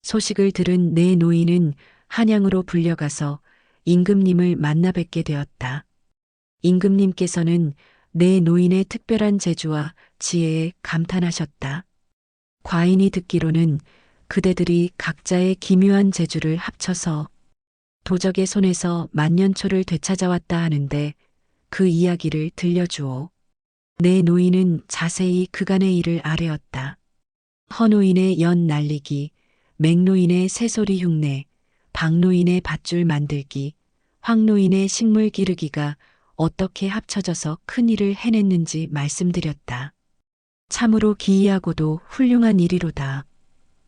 소식을 들은 내 노인은 한양으로 불려가서 임금님을 만나 뵙게 되었다. 임금님께서는 내 노인의 특별한 재주와 지혜에 감탄하셨다. 과인이 듣기로는 그대들이 각자의 기묘한 재주를 합쳐서 도적의 손에서 만년초를 되찾아왔다 하는데 그 이야기를 들려주오. 내 노인은 자세히 그간의 일을 아뢰었다. 허노인의 연 날리기, 맹노인의 새소리 흉내, 박노인의 밧줄 만들기, 황노인의 식물 기르기가 어떻게 합쳐져서 큰 일을 해냈는지 말씀드렸다. 참으로 기이하고도 훌륭한 일이로다.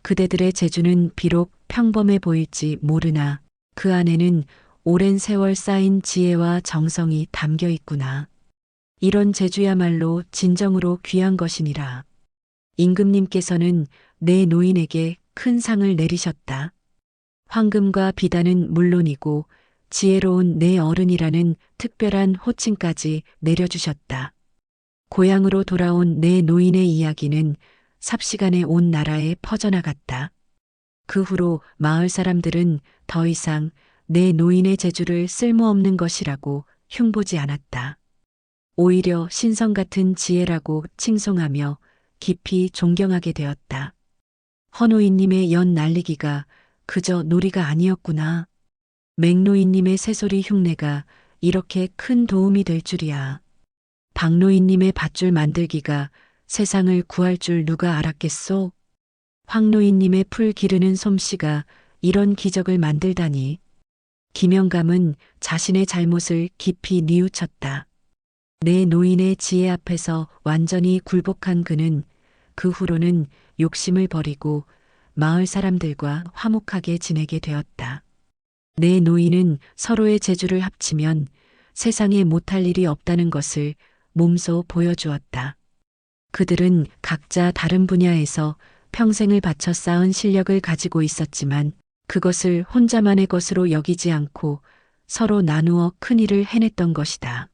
그대들의 재주는 비록 평범해 보일지 모르나 그 안에는 오랜 세월 쌓인 지혜와 정성이 담겨 있구나. 이런 재주야말로 진정으로 귀한 것이니라. 임금님께서는 내 노인에게 큰 상을 내리셨다. 황금과 비단은 물론이고 지혜로운 내 어른이라는 특별한 호칭까지 내려주셨다. 고향으로 돌아온 내 노인의 이야기는 삽시간에 온 나라에 퍼져나갔다. 그 후로 마을 사람들은 더 이상 내 노인의 재주를 쓸모없는 것이라고 흉보지 않았다. 오히려 신성 같은 지혜라고 칭송하며 깊이 존경하게 되었다. 허노인님의 연 날리기가 그저 놀이가 아니었구나. 맹노인님의 새소리 흉내가 이렇게 큰 도움이 될 줄이야. 박노인님의 밧줄 만들기가 세상을 구할 줄 누가 알았겠소? 황노인님의 풀 기르는 솜씨가 이런 기적을 만들다니. 김영감은 자신의 잘못을 깊이 뉘우쳤다. 내 노인의 지혜 앞에서 완전히 굴복한 그는 그 후로는 욕심을 버리고 마을 사람들과 화목하게 지내게 되었다. 내 노인은 서로의 재주를 합치면 세상에 못할 일이 없다는 것을 몸소 보여주었다. 그들은 각자 다른 분야에서 평생을 바쳐 쌓은 실력을 가지고 있었지만 그것을 혼자만의 것으로 여기지 않고 서로 나누어 큰 일을 해냈던 것이다.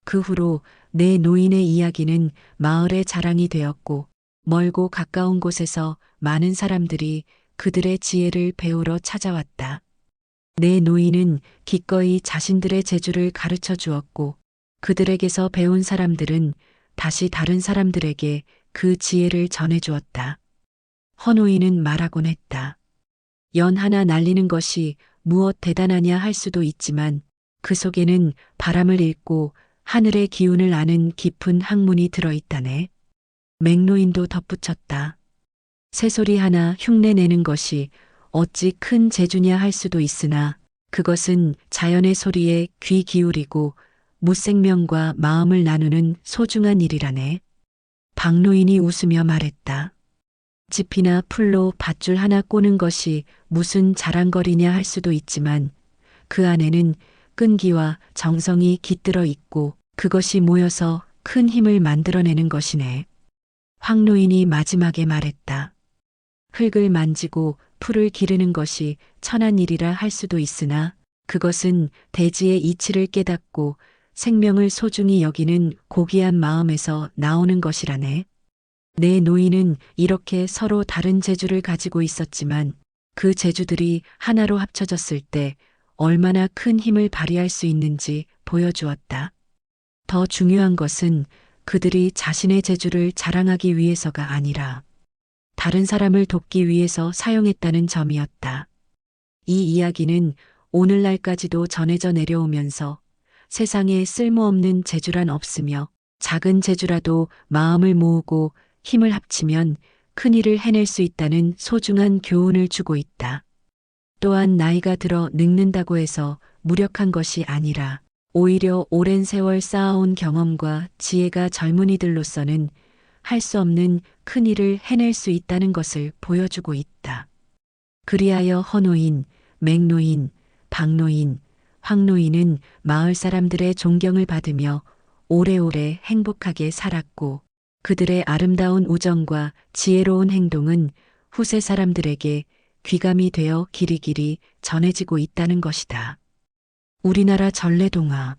그 후로 내 노인의 이야기는 마을의 자랑이 되었고 멀고 가까운 곳에서 많은 사람들이 그들의 지혜를 배우러 찾아왔다. 내 노인은 기꺼이 자신들의 재주를 가르쳐 주었고 그들에게서 배운 사람들은 다시 다른 사람들에게 그 지혜를 전해 주었다. 허노인은 말하곤 했다. 연 하나 날리는 것이 무엇 대단하냐 할 수도 있지만 그 속에는 바람을 읽고 하늘의 기운을 아는 깊은 학문이 들어있다네. 맹노인도 덧붙였다. 새소리 하나 흉내내는 것이 어찌 큰 재주냐 할 수도 있으나 그것은 자연의 소리에 귀 기울이고 무생명과 마음을 나누는 소중한 일이라네. 박노인이 웃으며 말했다. 짚이나 풀로 밧줄 하나 꼬는 것이 무슨 자랑거리냐 할 수도 있지만 그 안에는 끈기와 정성이 깃들어 있고 그것이 모여서 큰 힘을 만들어내는 것이네. 황노인이 마지막에 말했다. 흙을 만지고 풀을 기르는 것이 천한 일이라 할 수도 있으나 그것은 대지의 이치를 깨닫고 생명을 소중히 여기는 고귀한 마음에서 나오는 것이라네. 내 노인은 이렇게 서로 다른 재주를 가지고 있었지만 그 재주들이 하나로 합쳐졌을 때 얼마나 큰 힘을 발휘할 수 있는지 보여주었다. 더 중요한 것은 그들이 자신의 재주를 자랑하기 위해서가 아니라 다른 사람을 돕기 위해서 사용했다는 점이었다. 이 이야기는 오늘날까지도 전해져 내려오면서 세상에 쓸모없는 재주란 없으며 작은 재주라도 마음을 모으고 힘을 합치면 큰일을 해낼 수 있다는 소중한 교훈을 주고 있다. 또한 나이가 들어 늙는다고 해서 무력한 것이 아니라 오히려 오랜 세월 쌓아온 경험과 지혜가 젊은이들로서는 할 수 없는 큰일을 해낼 수 있다는 것을 보여주고 있다. 그리하여 허노인, 맹노인, 박노인, 황노인은 마을 사람들의 존경을 받으며 오래오래 행복하게 살았고 그들의 아름다운 우정과 지혜로운 행동은 후세 사람들에게 귀감이 되어 길이길이 전해지고 있다는 것이다. 우리나라 전래동화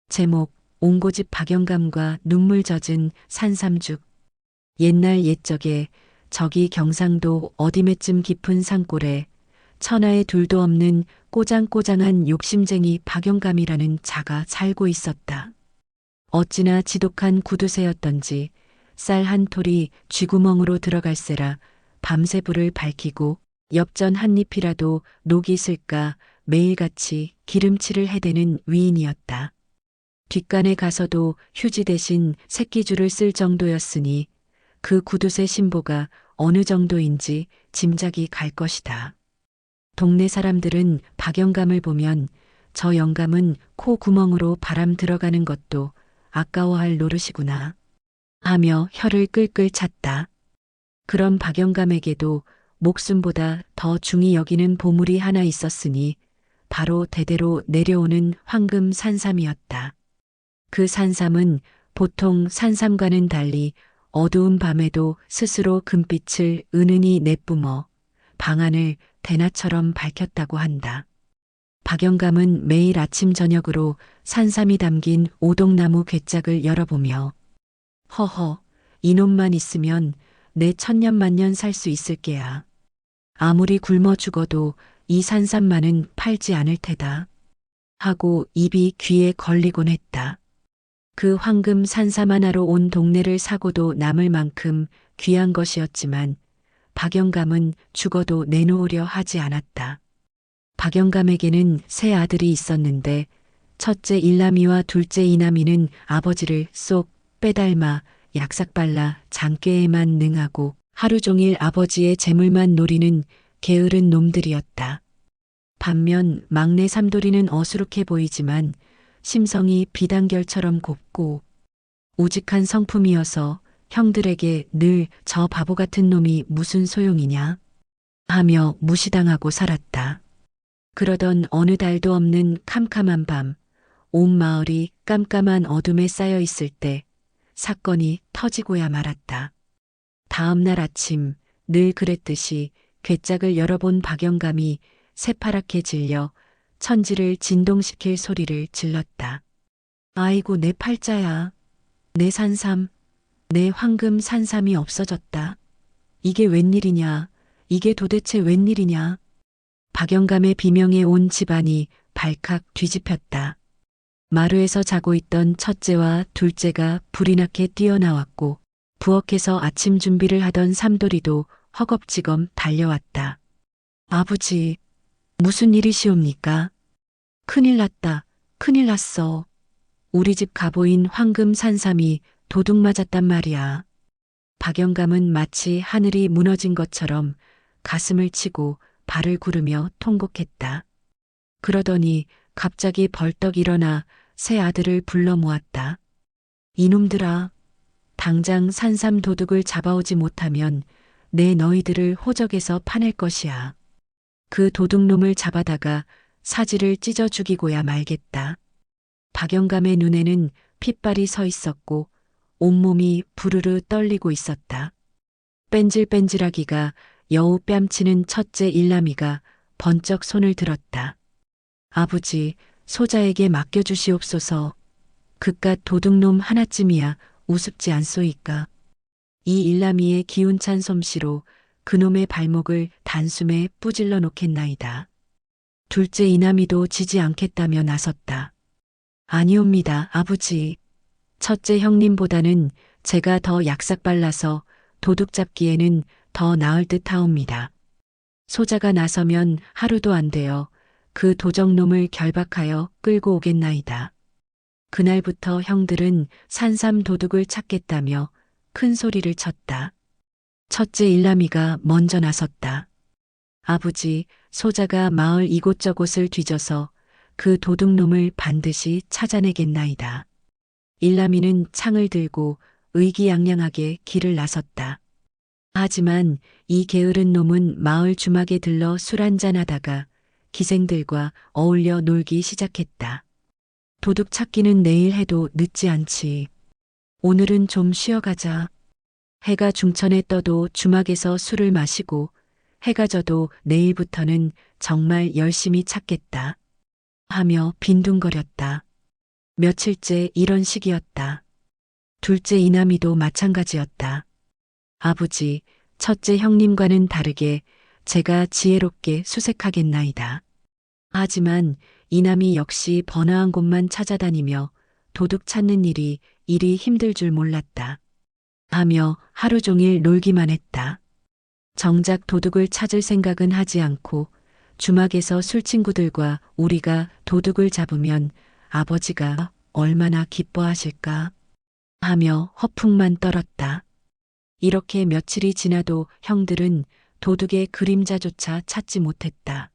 제목 옹고집 박영감과 눈물 젖은 산삼죽. 옛날 옛적에 저기 경상도 어디매쯤 깊은 산골에 천하에 둘도 없는 꼬장꼬장한 욕심쟁이 박영감이라는 자가 살고 있었다. 어찌나 지독한 구두쇠였던지 쌀 한 톨이 쥐구멍으로 들어갈세라 밤새 불을 밝히고 엽전 한 잎이라도 녹이 슬까 매일같이 기름칠을 해대는 위인이었다. 뒷간에 가서도 휴지 대신 새끼줄을 쓸 정도였으니 그 구두쇠 신보가 어느 정도인지 짐작이 갈 것이다. 동네 사람들은 박영감을 보면 저 영감은 코 구멍으로 바람 들어가는 것도 아까워할 노릇이구나 하며 혀를 끌끌 찼다. 그런 박영감에게도 목숨보다 더 중히 여기는 보물이 하나 있었으니 바로 대대로 내려오는 황금 산삼이었다. 그 산삼은 보통 산삼과는 달리 어두운 밤에도 스스로 금빛을 은은히 내뿜어 방안을 대낮처럼 밝혔다고 한다. 박영감은 매일 아침 저녁으로 산삼이 담긴 오동나무 괴짝을 열어보며 허허, 이놈만 있으면 내 천년만년 살 수 있을 게야. 아무리 굶어 죽어도 이 산삼만은 팔지 않을 테다. 하고 입이 귀에 걸리곤 했다. 그 황금 산삼 하나로 온 동네를 사고도 남을 만큼 귀한 것이었지만 박영감은 죽어도 내놓으려 하지 않았다. 박영감에게는 세 아들이 있었는데 첫째 일남이와 둘째 이남이는 아버지를 쏙 빼닮아 약삭발라 장꾀에만 능하고 하루 종일 아버지의 재물만 노리는 게으른 놈들이었다. 반면 막내 삼돌이는 어수룩해 보이지만 심성이 비단결처럼 곱고 우직한 성품이어서 형들에게 늘 저 바보 같은 놈이 무슨 소용이냐 하며 무시당하고 살았다. 그러던 어느 달도 없는 캄캄한 밤, 온 마을이 깜깜한 어둠에 쌓여 있을 때 사건이 터지고야 말았다. 다음 날 아침 늘 그랬듯이 괴짝을 열어본 박영감이 새파랗게 질려 천지를 진동시킬 소리를 질렀다. 아이고 내 팔자야. 내 산삼, 내 황금 산삼이 없어졌다. 이게 웬일이냐. 이게 도대체 웬일이냐. 박영감의 비명에 온 집안이 발칵 뒤집혔다. 마루에서 자고 있던 첫째와 둘째가 불이 나게 뛰어나왔고 부엌에서 아침 준비를 하던 삼돌이도 허겁지겁 달려왔다. 아버지, 무슨 일이시옵니까? 큰일 났다. 큰일 났어. 우리 집 가보인 황금 산삼이 도둑 맞았단 말이야. 박영감은 마치 하늘이 무너진 것처럼 가슴을 치고 발을 구르며 통곡했다. 그러더니 갑자기 벌떡 일어나 세 아들을 불러 모았다. 이놈들아, 당장 산삼 도둑을 잡아오지 못하면 내 너희들을 호적에서 파낼 것이야. 그 도둑놈을 잡아다가 사지를 찢어 죽이고야 말겠다. 박영감의 눈에는 핏발이 서 있었고 온몸이 부르르 떨리고 있었다. 뺀질뺀질하기가 여우 뺨치는 첫째 일남이가 번쩍 손을 들었다. 아버지, 소자에게 맡겨주시옵소서. 그깟 도둑놈 하나쯤이야 우습지 않소이까. 이 일남이의 기운찬 솜씨로 그놈의 발목을 단숨에 뿌질러 놓겠나이다. 둘째 이남이도 지지 않겠다며 나섰다. 아니옵니다, 아버지. 첫째 형님보다는 제가 더 약삭발라서 도둑 잡기에는 더 나을 듯하옵니다. 소자가 나서면 하루도 안 되어 그 도적놈을 결박하여 끌고 오겠나이다. 그날부터 형들은 산삼 도둑을 찾겠다며 큰 소리를 쳤다. 첫째 일남이가 먼저 나섰다. 아버지, 소자가 마을 이곳저곳을 뒤져서 그 도둑놈을 반드시 찾아내겠나이다. 일남이는 창을 들고 의기양양하게 길을 나섰다. 하지만 이 게으른 놈은 마을 주막에 들러 술 한잔하다가 기생들과 어울려 놀기 시작했다. 도둑 찾기는 내일 해도 늦지 않지. 오늘은 좀 쉬어가자. 해가 중천에 떠도 주막에서 술을 마시고 해가 져도 내일부터는 정말 열심히 찾겠다. 하며 빈둥거렸다. 며칠째 이런 식이었다. 둘째 이남이도 마찬가지였다. 아버지, 첫째 형님과는 다르게 제가 지혜롭게 수색하겠나이다. 하지만 이남이 역시 번화한 곳만 찾아다니며 도둑 찾는 일이 이리 힘들 줄 몰랐다. 하며 하루 종일 놀기만 했다. 정작 도둑을 찾을 생각은 하지 않고 주막에서 술친구들과 우리가 도둑을 잡으면 아버지가 얼마나 기뻐하실까 하며 허풍만 떨었다. 이렇게 며칠이 지나도 형들은 도둑의 그림자조차 찾지 못했다.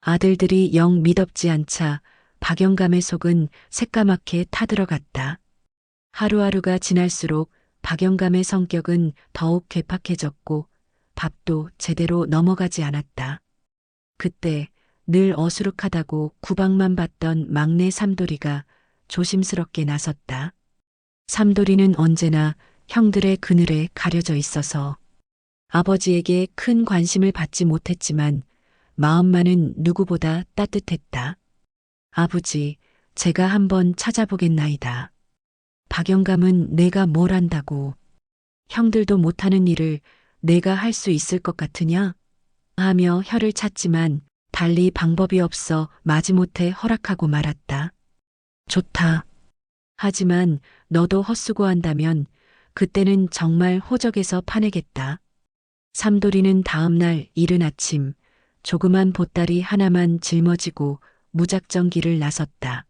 아들들이 영 미덥지 않자 박영감의 속은 새까맣게 타들어갔다. 하루하루가 지날수록 박영감의 성격은 더욱 괴팍해졌고 밥도 제대로 넘어가지 않았다. 그때 늘 어수룩하다고 구박만 받던 막내 삼돌이가 조심스럽게 나섰다. 삼돌이는 언제나 형들의 그늘에 가려져 있어서 아버지에게 큰 관심을 받지 못했지만 마음만은 누구보다 따뜻했다. 아버지, 제가 한번 찾아보겠나이다. 박영감은 내가 뭘 안다고. 형들도 못하는 일을 내가 할 수 있을 것 같으냐? 하며 혀를 찼지만 달리 방법이 없어 마지못해 허락하고 말았다. 좋다. 하지만 너도 헛수고한다면 그때는 정말 호적에서 파내겠다. 삼돌이는 다음 날 이른 아침 조그만 보따리 하나만 짊어지고 무작정 길을 나섰다.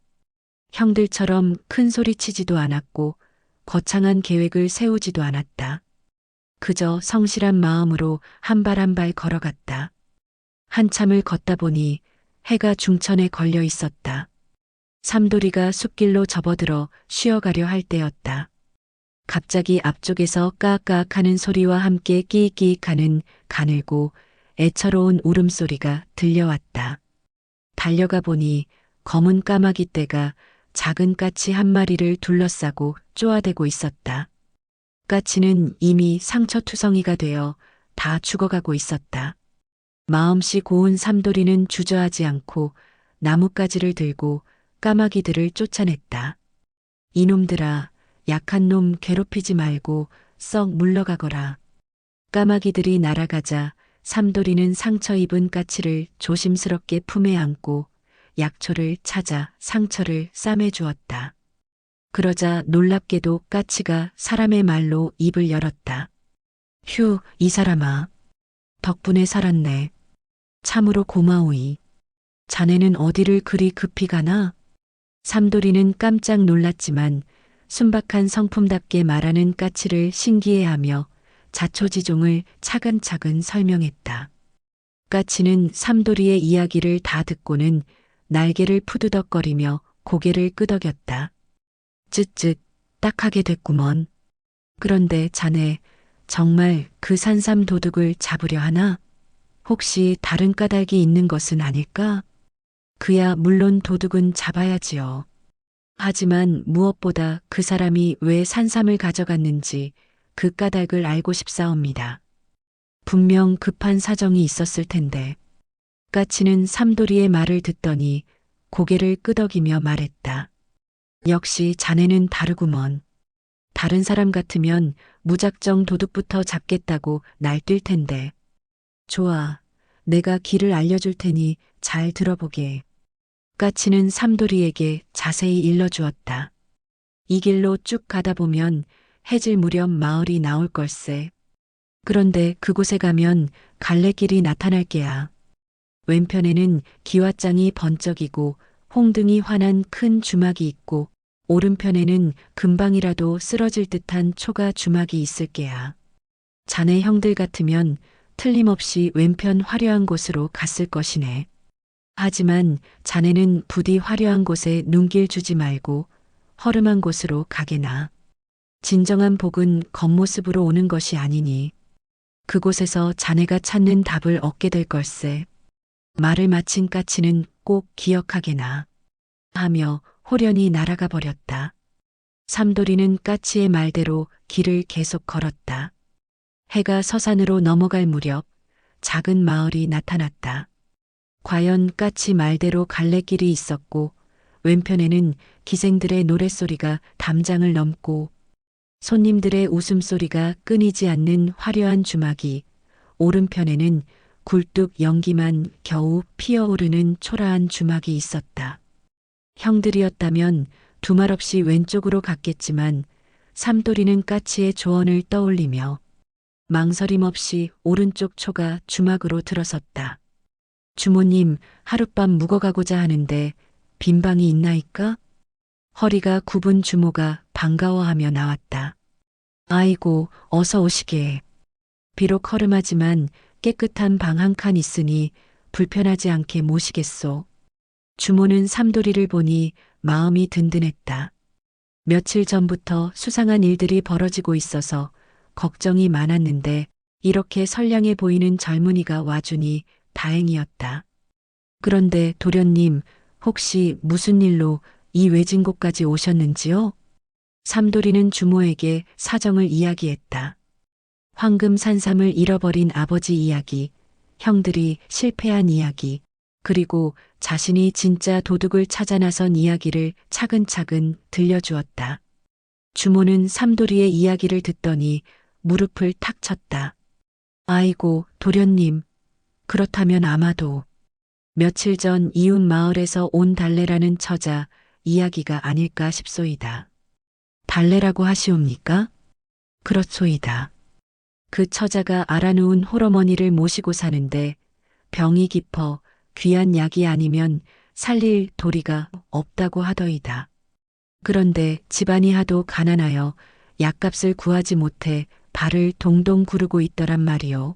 형들처럼 큰 소리 치지도 않았고 거창한 계획을 세우지도 않았다. 그저 성실한 마음으로 한 발 한 발 걸어갔다. 한참을 걷다 보니 해가 중천에 걸려 있었다. 삼돌이가 숲길로 접어들어 쉬어가려 할 때였다. 갑자기 앞쪽에서 까악까악하는 소리와 함께 끼익끼익하는 가늘고 애처로운 울음소리가 들려왔다. 달려가 보니 검은 까마귀 떼가 작은 까치 한 마리를 둘러싸고 쪼아대고 있었다. 까치는 이미 상처투성이가 되어 다 죽어가고 있었다. 마음씨 고운 삼돌이는 주저하지 않고 나뭇가지를 들고 까마귀들을 쫓아냈다. 이놈들아, 약한 놈 괴롭히지 말고 썩 물러가거라. 까마귀들이 날아가자 삼돌이는 상처 입은 까치를 조심스럽게 품에 안고 약초를 찾아 상처를 싸매주었다. 그러자 놀랍게도 까치가 사람의 말로 입을 열었다. 휴, 이 사람아. 덕분에 살았네. 참으로 고마우이. 자네는 어디를 그리 급히 가나? 삼돌이는 깜짝 놀랐지만 순박한 성품답게 말하는 까치를 신기해하며 자초지종을 차근차근 설명했다. 까치는 삼돌이의 이야기를 다 듣고는 날개를 푸드덕거리며 고개를 끄덕였다. 쯧쯧, 딱하게 됐구먼. 그런데 자네 정말 그 산삼 도둑을 잡으려 하나? 혹시 다른 까닭이 있는 것은 아닐까? 그야 물론 도둑은 잡아야지요. 하지만 무엇보다 그 사람이 왜 산삼을 가져갔는지 그 까닭을 알고 싶사옵니다. 분명 급한 사정이 있었을 텐데. 까치는 삼돌이의 말을 듣더니 고개를 끄덕이며 말했다. 역시 자네는 다르구먼. 다른 사람 같으면 무작정 도둑부터 잡겠다고 날뛸 텐데. 좋아. 내가 길을 알려줄 테니 잘 들어보게. 까치는 삼돌이에게 자세히 일러주었다. 이 길로 쭉 가다 보면 해질 무렵 마을이 나올 걸세. 그런데 그곳에 가면 갈래길이 나타날 게야. 왼편에는 기와장이 번쩍이고 홍등이 환한 큰 주막이 있고 오른편에는 금방이라도 쓰러질 듯한 초가 주막이 있을 게야. 자네 형들 같으면 틀림없이 왼편 화려한 곳으로 갔을 것이네. 하지만 자네는 부디 화려한 곳에 눈길 주지 말고 허름한 곳으로 가게나. 진정한 복은 겉모습으로 오는 것이 아니니 그곳에서 자네가 찾는 답을 얻게 될 걸세. 말을 마친 까치는 꼭 기억하게나. 하며 호련히 날아가 버렸다. 삼돌이는 까치의 말대로 길을 계속 걸었다. 해가 서산으로 넘어갈 무렵 작은 마을이 나타났다. 과연 까치 말대로 갈래길이 있었고 왼편에는 기생들의 노랫소리가 담장을 넘고 손님들의 웃음소리가 끊이지 않는 화려한 주막이 오른편에는 굴뚝 연기만 겨우 피어오르는 초라한 주막이 있었다. 형들이었다면 두말 없이 왼쪽으로 갔겠지만 삼돌이는 까치의 조언을 떠올리며 망설임 없이 오른쪽 초가 주막으로 들어섰다. 주모님, 하룻밤 묵어가고자 하는데 빈방이 있나이까? 허리가 굽은 주모가 반가워하며 나왔다. 아이고, 어서 오시게. 비록 허름하지만 깨끗한 방 한 칸 있으니 불편하지 않게 모시겠소. 주모는 삼돌이를 보니 마음이 든든했다. 며칠 전부터 수상한 일들이 벌어지고 있어서 걱정이 많았는데 이렇게 선량해 보이는 젊은이가 와주니 다행이었다. 그런데 도련님, 혹시 무슨 일로 이 외진 곳까지 오셨는지요? 삼돌이는 주모에게 사정을 이야기했다. 황금 산삼을 잃어버린 아버지 이야기, 형들이 실패한 이야기, 그리고 자신이 진짜 도둑을 찾아 나선 이야기를 차근차근 들려주었다. 주모는 삼돌이의 이야기를 듣더니 무릎을 탁 쳤다. 아이고, 도련님, 그렇다면 아마도 며칠 전 이웃 마을에서 온 달래라는 처자 이야기가 아닐까 싶소이다. 달래라고 하시옵니까? 그렇소이다. 그 처자가 알아누운 홀어머니를 모시고 사는데 병이 깊어 귀한 약이 아니면 살릴 도리가 없다고 하더이다. 그런데 집안이 하도 가난하여 약값을 구하지 못해 발을 동동 구르고 있더란 말이오.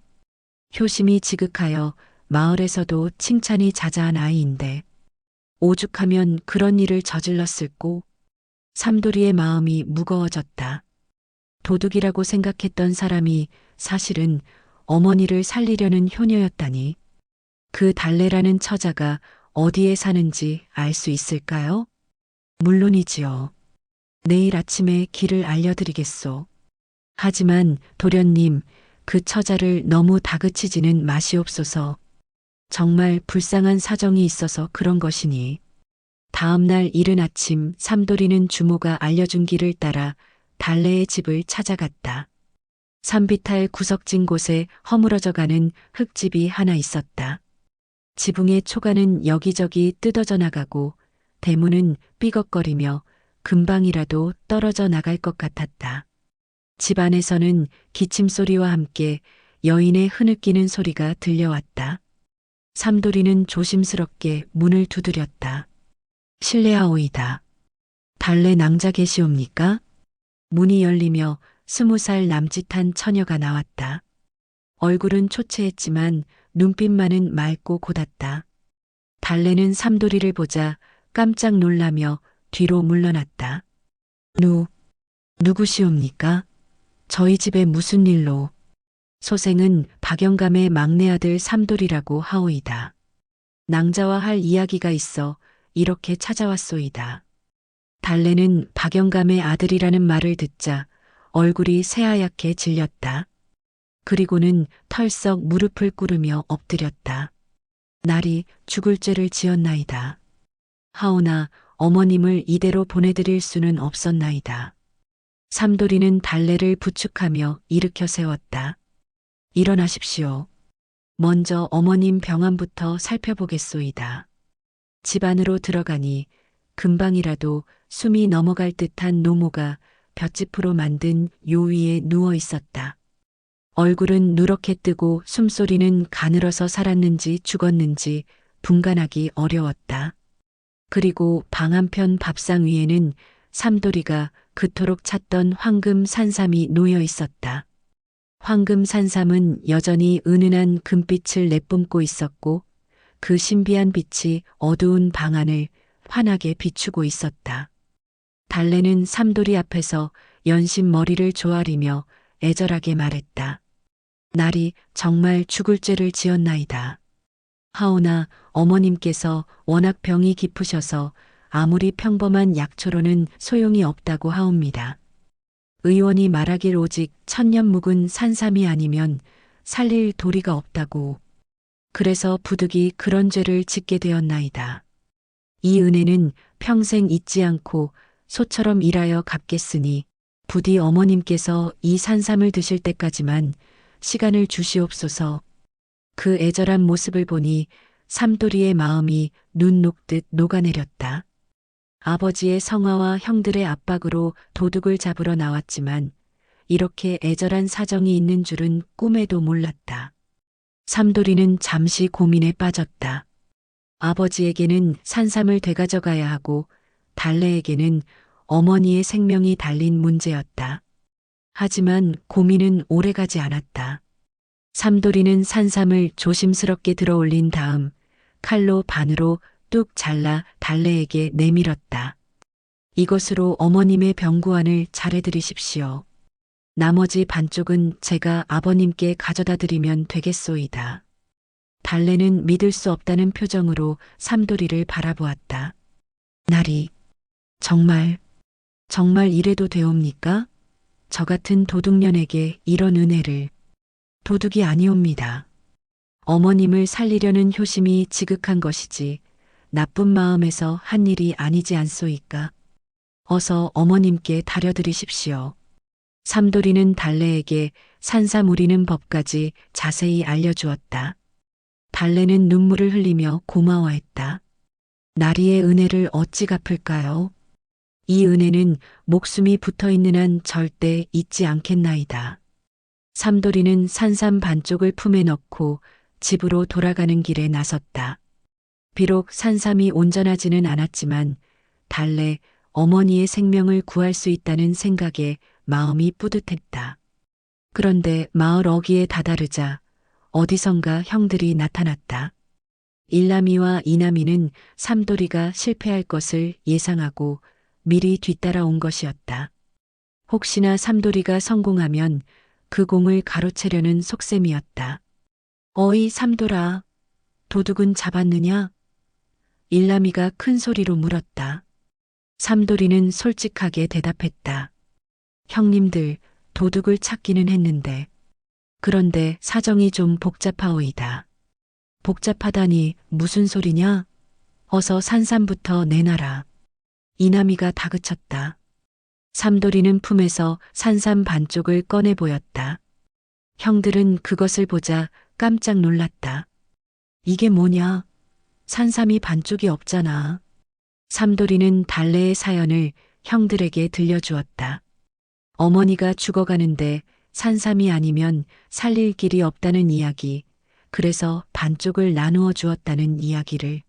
효심이 지극하여 마을에서도 칭찬이 자자한 아이인데 오죽하면 그런 일을 저질렀을꼬. 삼돌이의 마음이 무거워졌다. 도둑이라고 생각했던 사람이 사실은 어머니를 살리려는 효녀였다니. 그 달래라는 처자가 어디에 사는지 알 수 있을까요? 물론이지요. 내일 아침에 길을 알려드리겠소. 하지만 도련님, 그 처자를 너무 다그치지는 마시옵소서. 정말 불쌍한 사정이 있어서 그런 것이니. 다음 날 이른 아침 삼돌이는 주모가 알려준 길을 따라 달래의 집을 찾아갔다. 산비탈 구석진 곳에 허물어져가는 흙집이 하나 있었다. 지붕의 초가는 여기저기 뜯어져 나가고 대문은 삐걱거리며 금방이라도 떨어져 나갈 것 같았다. 집 안에서는 기침소리와 함께 여인의 흐느끼는 소리가 들려왔다. 삼돌이는 조심스럽게 문을 두드렸다. 실례하오이다. 달래 낭자 계시옵니까? 문이 열리며 20살 남짓한 처녀가 나왔다. 얼굴은 초췌했지만 눈빛만은 맑고 곧았다. 달래는 삼돌이를 보자 깜짝 놀라며 뒤로 물러났다. 누구시옵니까? 저희 집에 무슨 일로? 소생은 박영감의 막내 아들 삼돌이라고 하오이다. 낭자와 할 이야기가 있어 이렇게 찾아왔소이다. 달래는 박영감의 아들이라는 말을 듣자 얼굴이 새하얗게 질렸다. 그리고는 털썩 무릎을 꿇으며 엎드렸다. 날이 죽을 죄를 지었나이다. 하오나 어머님을 이대로 보내드릴 수는 없었나이다. 삼돌이는 달래를 부축하며 일으켜 세웠다. 일어나십시오. 먼저 어머님 병환부터 살펴보겠소이다. 집 안으로 들어가니 금방이라도 숨이 넘어갈 듯한 노모가 볏짚으로 만든 요 위에 누워 있었다. 얼굴은 누렇게 뜨고 숨소리는 가늘어서 살았는지 죽었는지 분간하기 어려웠다. 그리고 방 한편 밥상 위에는 삼돌이가 그토록 찾던 황금 산삼이 놓여 있었다. 황금 산삼은 여전히 은은한 금빛을 내뿜고 있었고 그 신비한 빛이 어두운 방 안을 환하게 비추고 있었다. 달래는 삼돌이 앞에서 연신 머리를 조아리며 애절하게 말했다. 날이 정말 죽을 죄를 지었나이다. 하오나 어머님께서 워낙 병이 깊으셔서 아무리 평범한 약초로는 소용이 없다고 하옵니다. 의원이 말하길 오직 천년 묵은 산삼이 아니면 살릴 도리가 없다고. 그래서 부득이 그런 죄를 짓게 되었나이다. 이 은혜는 평생 잊지 않고 소처럼 일하여 갚겠으니 부디 어머님께서 이 산삼을 드실 때까지만 시간을 주시옵소서. 그 애절한 모습을 보니 삼돌이의 마음이 눈 녹듯 녹아내렸다. 아버지의 성화와 형들의 압박으로 도둑을 잡으러 나왔지만 이렇게 애절한 사정이 있는 줄은 꿈에도 몰랐다. 삼돌이는 잠시 고민에 빠졌다. 아버지에게는 산삼을 되가져가야 하고 달래에게는 어머니의 생명이 달린 문제였다. 하지만 고민은 오래가지 않았다. 삼돌이는 산삼을 조심스럽게 들어올린 다음 칼로 반으로 뚝 잘라 달래에게 내밀었다. 이것으로 어머님의 병구안을 잘해드리십시오. 나머지 반쪽은 제가 아버님께 가져다 드리면 되겠소이다. 달래는 믿을 수 없다는 표정으로 삼돌이를 바라보았다. 날이 정말 이래도 되옵니까? 저 같은 도둑년에게 이런 은혜를. 도둑이 아니옵니다. 어머님을 살리려는 효심이 지극한 것이지 나쁜 마음에서 한 일이 아니지 않소이까. 어서 어머님께 다려드리십시오. 삼돌이는 달래에게 산삼 우리는 법까지 자세히 알려주었다. 달래는 눈물을 흘리며 고마워했다. 나리의 은혜를 어찌 갚을까요? 이 은혜는 목숨이 붙어있는 한 절대 잊지 않겠나이다. 삼돌이는 산삼 반쪽을 품에 넣고 집으로 돌아가는 길에 나섰다. 비록 산삼이 온전하지는 않았지만 달래 어머니의 생명을 구할 수 있다는 생각에 마음이 뿌듯했다. 그런데 마을 어귀에 다다르자 어디선가 형들이 나타났다. 일남이와 이남이는 삼돌이가 실패할 것을 예상하고 미리 뒤따라온 것이었다. 혹시나 삼돌이가 성공하면 그 공을 가로채려는 속셈이었다. 어이 삼돌아, 도둑은 잡았느냐? 일남이가 큰 소리로 물었다. 삼돌이는 솔직하게 대답했다. 형님들, 도둑을 찾기는 했는데. 그런데 사정이 좀 복잡하오이다. 복잡하다니 무슨 소리냐? 어서 산삼부터 내놔라. 이남이가 다그쳤다. 삼돌이는 품에서 산삼 반쪽을 꺼내 보였다. 형들은 그것을 보자 깜짝 놀랐다. 이게 뭐냐? 산삼이 반쪽이 없잖아. 삼돌이는 달래의 사연을 형들에게 들려주었다. 어머니가 죽어가는데 산삼이 아니면 살릴 길이 없다는 이야기, 그래서 반쪽을 나누어 주었다는 이야기를.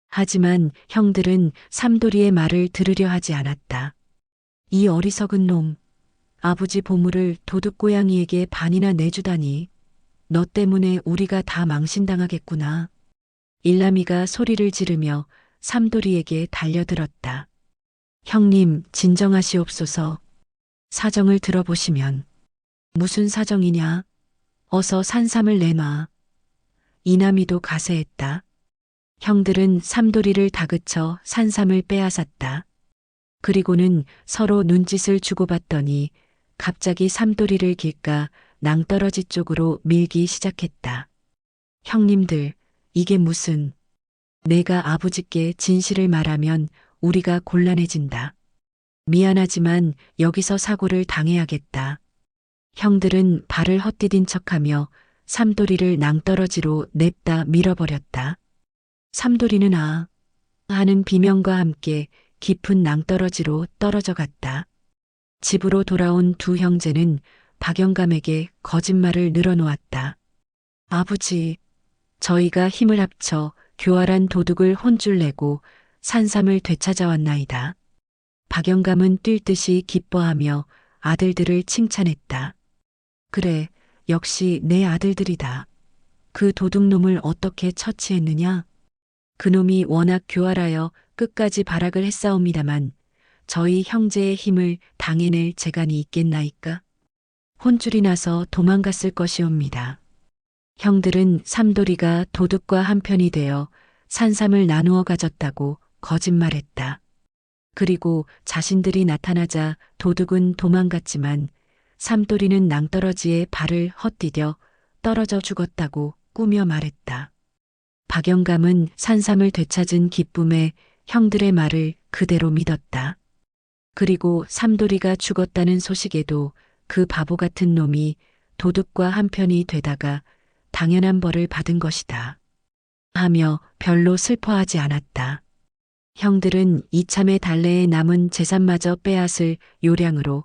하지만 형들은 삼돌이의 말을 들으려 하지 않았다. 이 어리석은 놈, 아버지 보물을 도둑고양이에게 반이나 내주다니. 너 때문에 우리가 다 망신당하겠구나. 일남이가 소리를 지르며 삼돌이에게 달려들었다. 형님, 진정하시옵소서. 사정을 들어보시면. 무슨 사정이냐? 어서 산삼을 내놔. 이남이도 가세했다. 형들은 삼돌이를 다그쳐 산삼을 빼앗았다. 그리고는 서로 눈짓을 주고받더니 갑자기 삼돌이를 길까 낭떠러지 쪽으로 밀기 시작했다. 형님들, 이게 무슨... 내가 아버지께 진실을 말하면 우리가 곤란해진다. 미안하지만 여기서 사고를 당해야겠다. 형들은 발을 헛디딘 척하며 삼돌이를 낭떠러지로 냅다 밀어버렸다. 삼돌이는 아 하는 비명과 함께 깊은 낭떠러지로 떨어져 갔다. 집으로 돌아온 두 형제는 박영감에게 거짓말을 늘어놓았다. 아버지, 저희가 힘을 합쳐 교활한 도둑을 혼쭐 내고 산삼을 되찾아왔나이다. 박영감은 뛸 듯이 기뻐하며 아들들을 칭찬했다. 그래, 역시 내 아들들이다. 그 도둑놈을 어떻게 처치했느냐? 그놈이 워낙 교활하여 끝까지 발악을 했사옵니다만 저희 형제의 힘을 당해낼 재간이 있겠나이까? 혼쭐이 나서 도망갔을 것이옵니다. 형들은 삼돌이가 도둑과 한편이 되어 산삼을 나누어 가졌다고 거짓말했다. 그리고 자신들이 나타나자 도둑은 도망갔지만 삼돌이는 낭떠러지에 발을 헛디뎌 떨어져 죽었다고 꾸며 말했다. 박영감은 산삼을 되찾은 기쁨에 형들의 말을 그대로 믿었다. 그리고 삼돌이가 죽었다는 소식에도 그 바보 같은 놈이 도둑과 한편이 되다가 당연한 벌을 받은 것이다. 하며 별로 슬퍼하지 않았다. 형들은 이참에 달래에 남은 재산마저 빼앗을 요량으로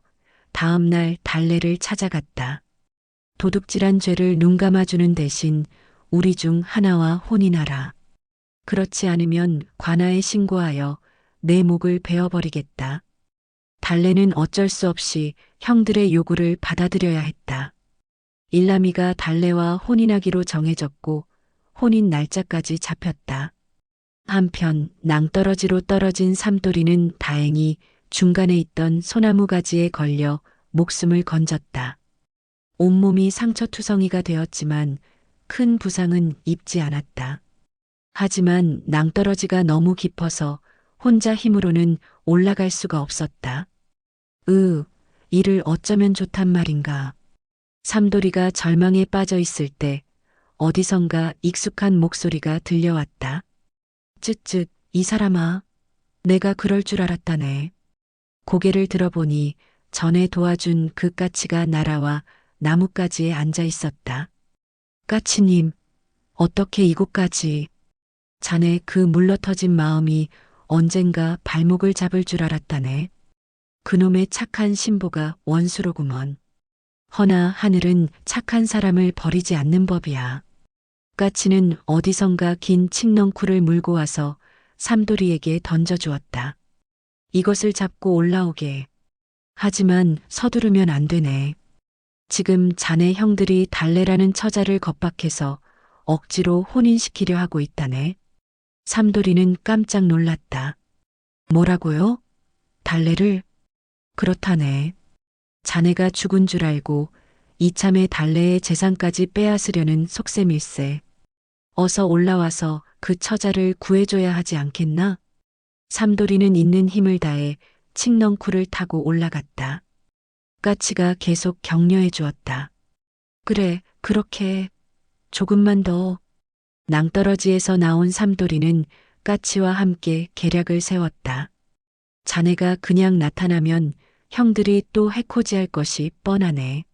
다음 날 달래를 찾아갔다. 도둑질한 죄를 눈감아주는 대신 우리 중 하나와 혼인하라. 그렇지 않으면 관아에 신고하여 내 목을 베어버리겠다. 달래는 어쩔 수 없이 형들의 요구를 받아들여야 했다. 일남이가 달래와 혼인하기로 정해졌고 혼인 날짜까지 잡혔다. 한편 낭떠러지로 떨어진 삼돌이는 다행히 중간에 있던 소나무 가지에 걸려 목숨을 건졌다. 온몸이 상처투성이가 되었지만 큰 부상은 입지 않았다. 하지만 낭떠러지가 너무 깊어서 혼자 힘으로는 올라갈 수가 없었다. 이를 어쩌면 좋단 말인가. 삼돌이가 절망에 빠져 있을 때 어디선가 익숙한 목소리가 들려왔다. 쯧쯧, 이 사람아, 내가 그럴 줄 알았다네. 고개를 들어보니 전에 도와준 그 까치가 날아와 나뭇가지에 앉아 있었다. 까치님, 어떻게 이곳까지? 자네 그 물러터진 마음이 언젠가 발목을 잡을 줄 알았다네. 그놈의 착한 신보가 원수로구먼. 허나 하늘은 착한 사람을 버리지 않는 법이야. 까치는 어디선가 긴 칡넝쿨을 물고 와서 삼돌이에게 던져주었다. 이것을 잡고 올라오게. 하지만 서두르면 안 되네. 지금 자네 형들이 달래라는 처자를 겁박해서 억지로 혼인시키려 하고 있다네. 삼돌이는 깜짝 놀랐다. 뭐라고요? 달래를? 그렇다네. 자네가 죽은 줄 알고 이참에 달래의 재산까지 빼앗으려는 속셈일세. 어서 올라와서 그 처자를 구해줘야 하지 않겠나? 삼돌이는 있는 힘을 다해 칡넝쿨을 타고 올라갔다. 까치가 계속 격려해 주었다. 그래, 그렇게 조금만 더. 낭떠러지에서 나온 삼돌이는 까치와 함께 계략을 세웠다. 자네가 그냥 나타나면 형들이 또 해코지할 것이 뻔하네.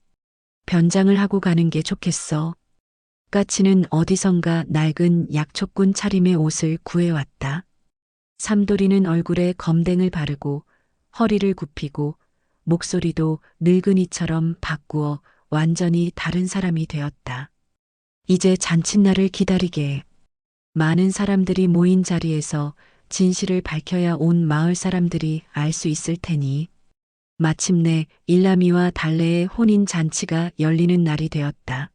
변장을 하고 가는 게 좋겠어. 까치는 어디선가 낡은 약초꾼 차림의 옷을 구해왔다. 삼돌이는 얼굴에 검댕을 바르고 허리를 굽히고 목소리도 늙은이처럼 바꾸어 완전히 다른 사람이 되었다. 이제 잔칫날을 기다리게. 많은 사람들이 모인 자리에서 진실을 밝혀야 온 마을 사람들이 알 수 있을 테니. 마침내 일남이와 달래의 혼인 잔치가 열리는 날이 되었다.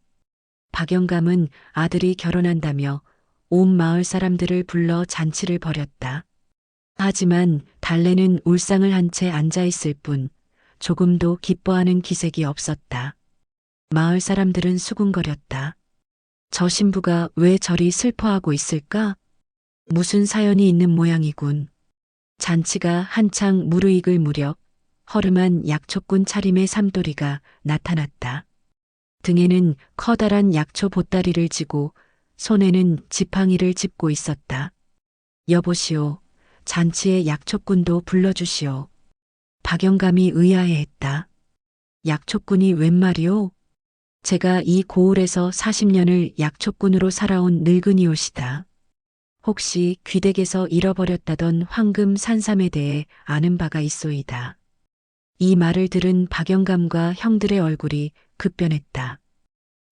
박영감은 아들이 결혼한다며 온 마을 사람들을 불러 잔치를 벌였다. 하지만 달래는 울상을 한 채 앉아 있을 뿐 조금도 기뻐하는 기색이 없었다. 마을 사람들은 수군거렸다. 저 신부가 왜 저리 슬퍼하고 있을까? 무슨 사연이 있는 모양이군. 잔치가 한창 무르익을 무렵 허름한 약초꾼 차림의 삼돌이가 나타났다. 등에는 커다란 약초 보따리를 지고 손에는 지팡이를 짚고 있었다. 여보시오, 잔치에 약초꾼도 불러주시오. 박영감이 의아해했다. 약초꾼이 웬 말이오? 제가 이 고을에서 40년을 약초꾼으로 살아온 늙은이옷이다. 혹시 귀댁에서 잃어버렸다던 황금 산삼에 대해 아는 바가 있소이다. 이 말을 들은 박영감과 형들의 얼굴이 급변했다.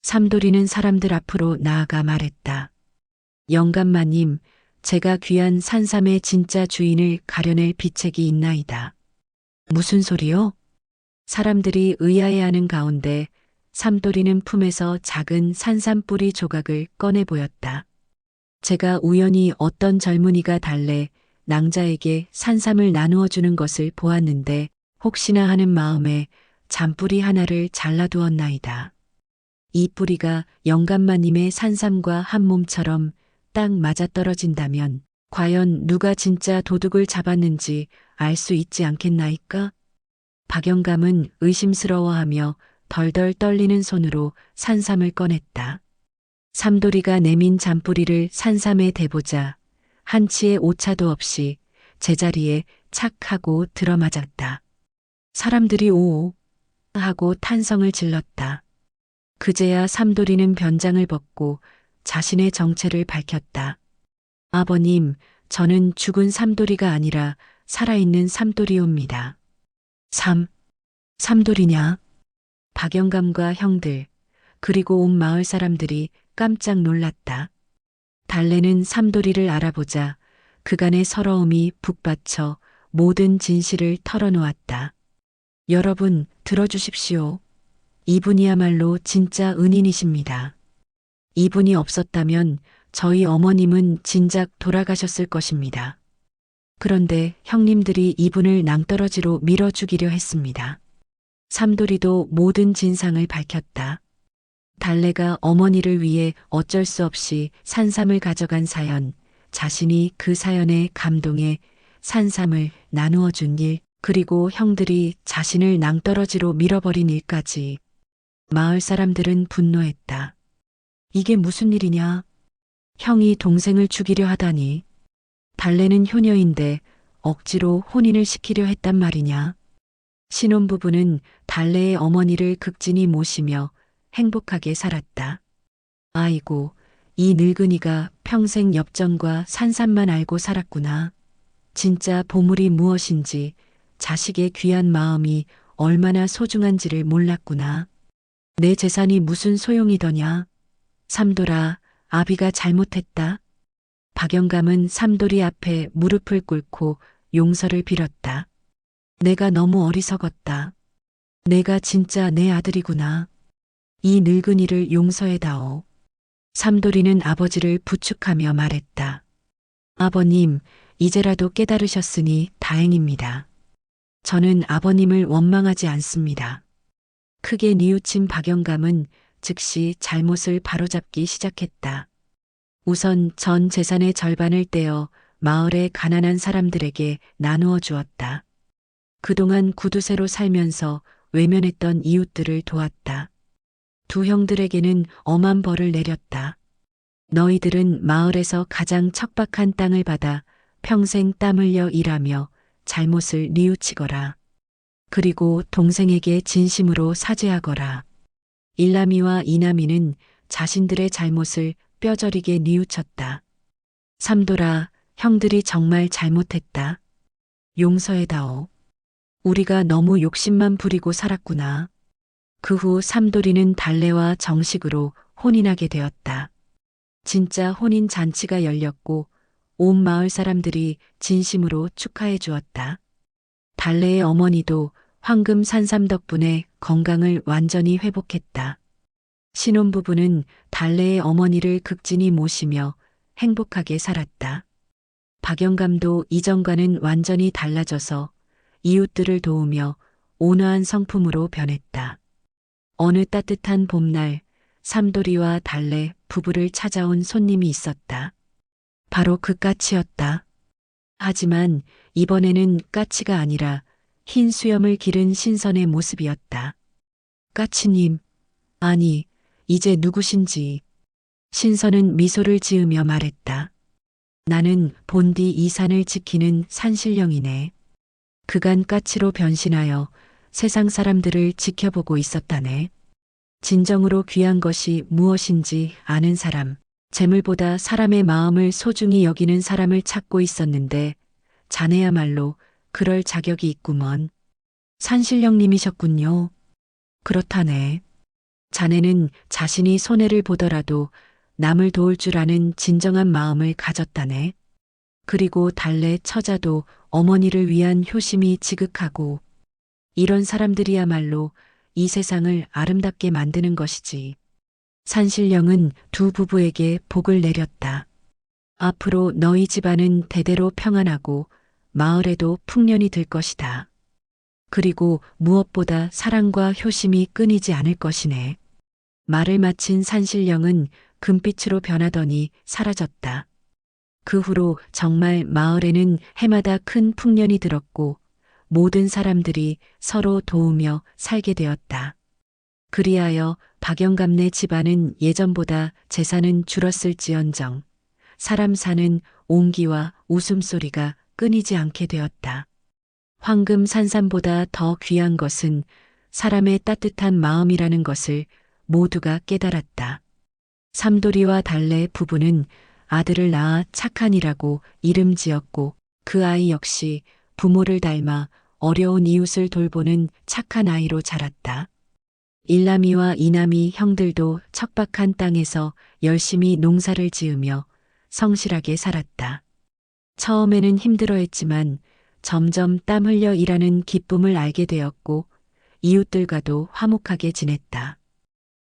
삼돌이는 사람들 앞으로 나아가 말했다. 영감마님, 제가 귀한 산삼의 진짜 주인을 가려낼 비책이 있나이다. 무슨 소리요? 사람들이 의아해하는 가운데 삼돌이는 품에서 작은 산삼 뿌리 조각을 꺼내 보였다. 제가 우연히 어떤 젊은이가 달래 낭자에게 산삼을 나누어 주는 것을 보았는데 혹시나 하는 마음에 잔뿌리 하나를 잘라두었나이다. 이 뿌리가 영감마님의 산삼과 한 몸처럼 딱 맞아떨어진다면 과연 누가 진짜 도둑을 잡았는지 알 수 있지 않겠나이까? 박영감은 의심스러워하며 덜덜 떨리는 손으로 산삼을 꺼냈다. 삼돌이가 내민 잔뿌리를 산삼에 대보자 한치의 오차도 없이 제자리에 착 하고 들어맞았다. 사람들이 오오 하고 탄성을 질렀다. 그제야 삼돌이는 변장을 벗고 자신의 정체를 밝혔다. 아버님, 저는 죽은 삼돌이가 아니라 살아있는 삼돌이옵니다. 삼돌이냐? 박영감과 형들, 그리고 온 마을 사람들이 깜짝 놀랐다. 달래는 삼돌이를 알아보자 그간의 서러움이 북받쳐 모든 진실을 털어놓았다. 여러분, 들어주십시오. 이분이야말로 진짜 은인이십니다. 이분이 없었다면 저희 어머님은 진작 돌아가셨을 것입니다. 그런데 형님들이 이분을 낭떠러지로 밀어 죽이려 했습니다. 삼돌이도 모든 진상을 밝혔다. 달래가 어머니를 위해 어쩔 수 없이 산삼을 가져간 사연, 자신이 그 사연에 감동해 산삼을 나누어 준 일, 그리고 형들이 자신을 낭떠러지로 밀어버린 일까지. 마을 사람들은 분노했다. 이게 무슨 일이냐? 형이 동생을 죽이려 하다니. 달래는 효녀인데 억지로 혼인을 시키려 했단 말이냐? 신혼부부는 달래의 어머니를 극진히 모시며 행복하게 살았다. 아이고, 이 늙은이가 평생 엽전과 산삼만 알고 살았구나. 진짜 보물이 무엇인지, 자식의 귀한 마음이 얼마나 소중한지를 몰랐구나. 내 재산이 무슨 소용이더냐. 삼돌아, 아비가 잘못했다. 박영감은 삼돌이 앞에 무릎을 꿇고 용서를 빌었다. 내가 너무 어리석었다. 내가 진짜 내 아들이구나. 이 늙은이를 용서해다오. 삼돌이는 아버지를 부축하며 말했다. 아버님, 이제라도 깨달으셨으니 다행입니다. 저는 아버님을 원망하지 않습니다. 크게 뉘우친 박영감은 즉시 잘못을 바로잡기 시작했다. 우선 전 재산의 절반을 떼어 마을의 가난한 사람들에게 나누어 주었다. 그동안 구두쇠로 살면서 외면했던 이웃들을 도왔다. 두 형들에게는 엄한 벌을 내렸다. 너희들은 마을에서 가장 척박한 땅을 받아 평생 땀 흘려 일하며 잘못을 뉘우치거라. 그리고 동생에게 진심으로 사죄하거라. 일남이와 이남이는 자신들의 잘못을 뼈저리게 뉘우쳤다. 삼돌아, 형들이 정말 잘못했다. 용서해다오. 우리가 너무 욕심만 부리고 살았구나. 그 후 삼돌이는 달래와 정식으로 혼인하게 되었다. 진짜 혼인 잔치가 열렸고 온 마을 사람들이 진심으로 축하해 주었다. 달래의 어머니도 황금 산삼 덕분에 건강을 완전히 회복했다. 신혼부부는 달래의 어머니를 극진히 모시며 행복하게 살았다. 박영감도 이전과는 완전히 달라져서 이웃들을 도우며 온화한 성품으로 변했다. 어느 따뜻한 봄날 삼돌이와 달래 부부를 찾아온 손님이 있었다. 바로 그 까치였다. 하지만 이번에는 까치가 아니라 흰 수염을 기른 신선의 모습이었다. 까치님, 아니, 이제 누구신지. 신선은 미소를 지으며 말했다. 나는 본디 이 산을 지키는 산신령이네. 그간 까치로 변신하여 세상 사람들을 지켜보고 있었다네. 진정으로 귀한 것이 무엇인지 아는 사람, 재물보다 사람의 마음을 소중히 여기는 사람을 찾고 있었는데 자네야말로 그럴 자격이 있구먼. 산신령님이셨군요. 그렇다네. 자네는 자신이 손해를 보더라도 남을 도울 줄 아는 진정한 마음을 가졌다네. 그리고 달래 처자도 어머니를 위한 효심이 지극하고 이런 사람들이야말로 이 세상을 아름답게 만드는 것이지. 산신령은 두 부부에게 복을 내렸다. 앞으로 너희 집안은 대대로 평안하고 마을에도 풍년이 들 것이다. 그리고 무엇보다 사랑과 효심이 끊이지 않을 것이네. 말을 마친 산신령은 금빛으로 변하더니 사라졌다. 그 후로 정말 마을에는 해마다 큰 풍년이 들었고 모든 사람들이 서로 도우며 살게 되었다. 그리하여 박영감네 집안은 예전보다 재산은 줄었을지언정 사람 사는 온기와 웃음소리가 끊이지 않게 되었다. 황금 산삼보다 더 귀한 것은 사람의 따뜻한 마음이라는 것을 모두가 깨달았다. 삼돌이와 달래 부부는 아들을 낳아 착한이라고 이름 지었고 그 아이 역시 부모를 닮아 어려운 이웃을 돌보는 착한 아이로 자랐다. 일남이와 이남이 형들도 척박한 땅에서 열심히 농사를 지으며 성실하게 살았다. 처음에는 힘들어했지만 점점 땀 흘려 일하는 기쁨을 알게 되었고 이웃들과도 화목하게 지냈다.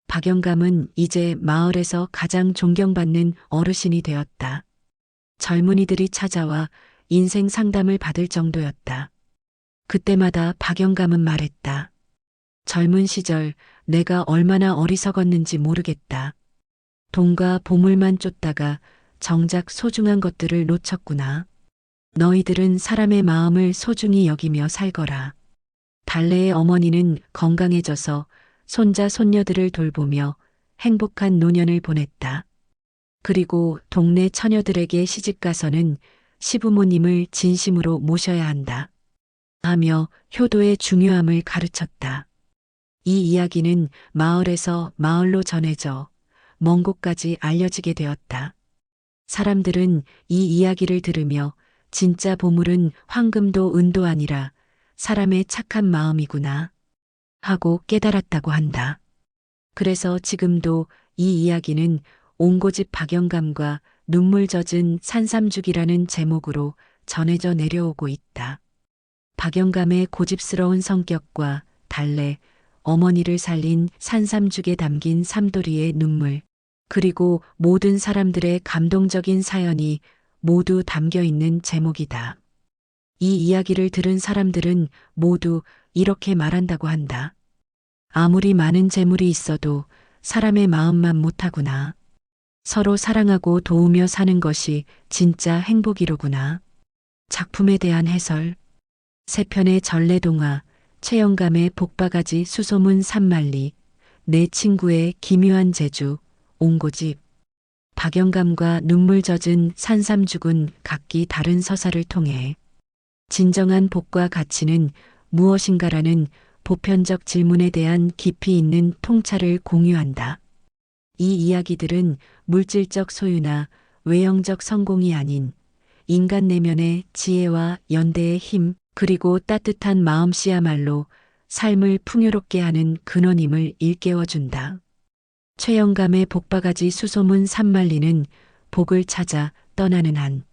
박영감은 이제 마을에서 가장 존경받는 어르신이 되었다. 젊은이들이 찾아와 인생 상담을 받을 정도였다. 그때마다 박영감은 말했다. 젊은 시절 내가 얼마나 어리석었는지 모르겠다. 돈과 보물만 쫓다가 정작 소중한 것들을 놓쳤구나. 너희들은 사람의 마음을 소중히 여기며 살거라. 달래의 어머니는 건강해져서 손자 손녀들을 돌보며 행복한 노년을 보냈다. 그리고 동네 처녀들에게 시집가서는 시부모님을 진심으로 모셔야 한다. 하며 효도의 중요함을 가르쳤다. 이 이야기는 마을에서 마을로 전해져 먼 곳까지 알려지게 되었다. 사람들은 이 이야기를 들으며 진짜 보물은 황금도 은도 아니라 사람의 착한 마음이구나 하고 깨달았다고 한다. 그래서 지금도 이 이야기는 옹고집 박영감과 눈물 젖은 산삼죽이라는 제목으로 전해져 내려오고 있다. 박영감의 고집스러운 성격과 달래 어머니를 살린 산삼죽에 담긴 삼돌이의 눈물, 그리고 모든 사람들의 감동적인 사연이 모두 담겨 있는 제목이다. 이 이야기를 들은 사람들은 모두 이렇게 말한다고 한다. 아무리 많은 재물이 있어도 사람의 마음만 못하구나. 서로 사랑하고 도우며 사는 것이 진짜 행복이로구나. 작품에 대한 해설. 세 편의 전래동화, 최영감의 복바가지 수소문 산만리, 내 친구의 기묘한 제주, 옹고집. 박영감과 눈물 젖은 산삼죽은 각기 다른 서사를 통해 진정한 복과 가치는 무엇인가라는 보편적 질문에 대한 깊이 있는 통찰을 공유한다. 이 이야기들은 물질적 소유나 외형적 성공이 아닌 인간 내면의 지혜와 연대의 힘, 그리고 따뜻한 마음씨야말로 삶을 풍요롭게 하는 근원임을 일깨워준다. 최영감의 복바가지 수소문 산만리는 복을 찾아 떠나는 한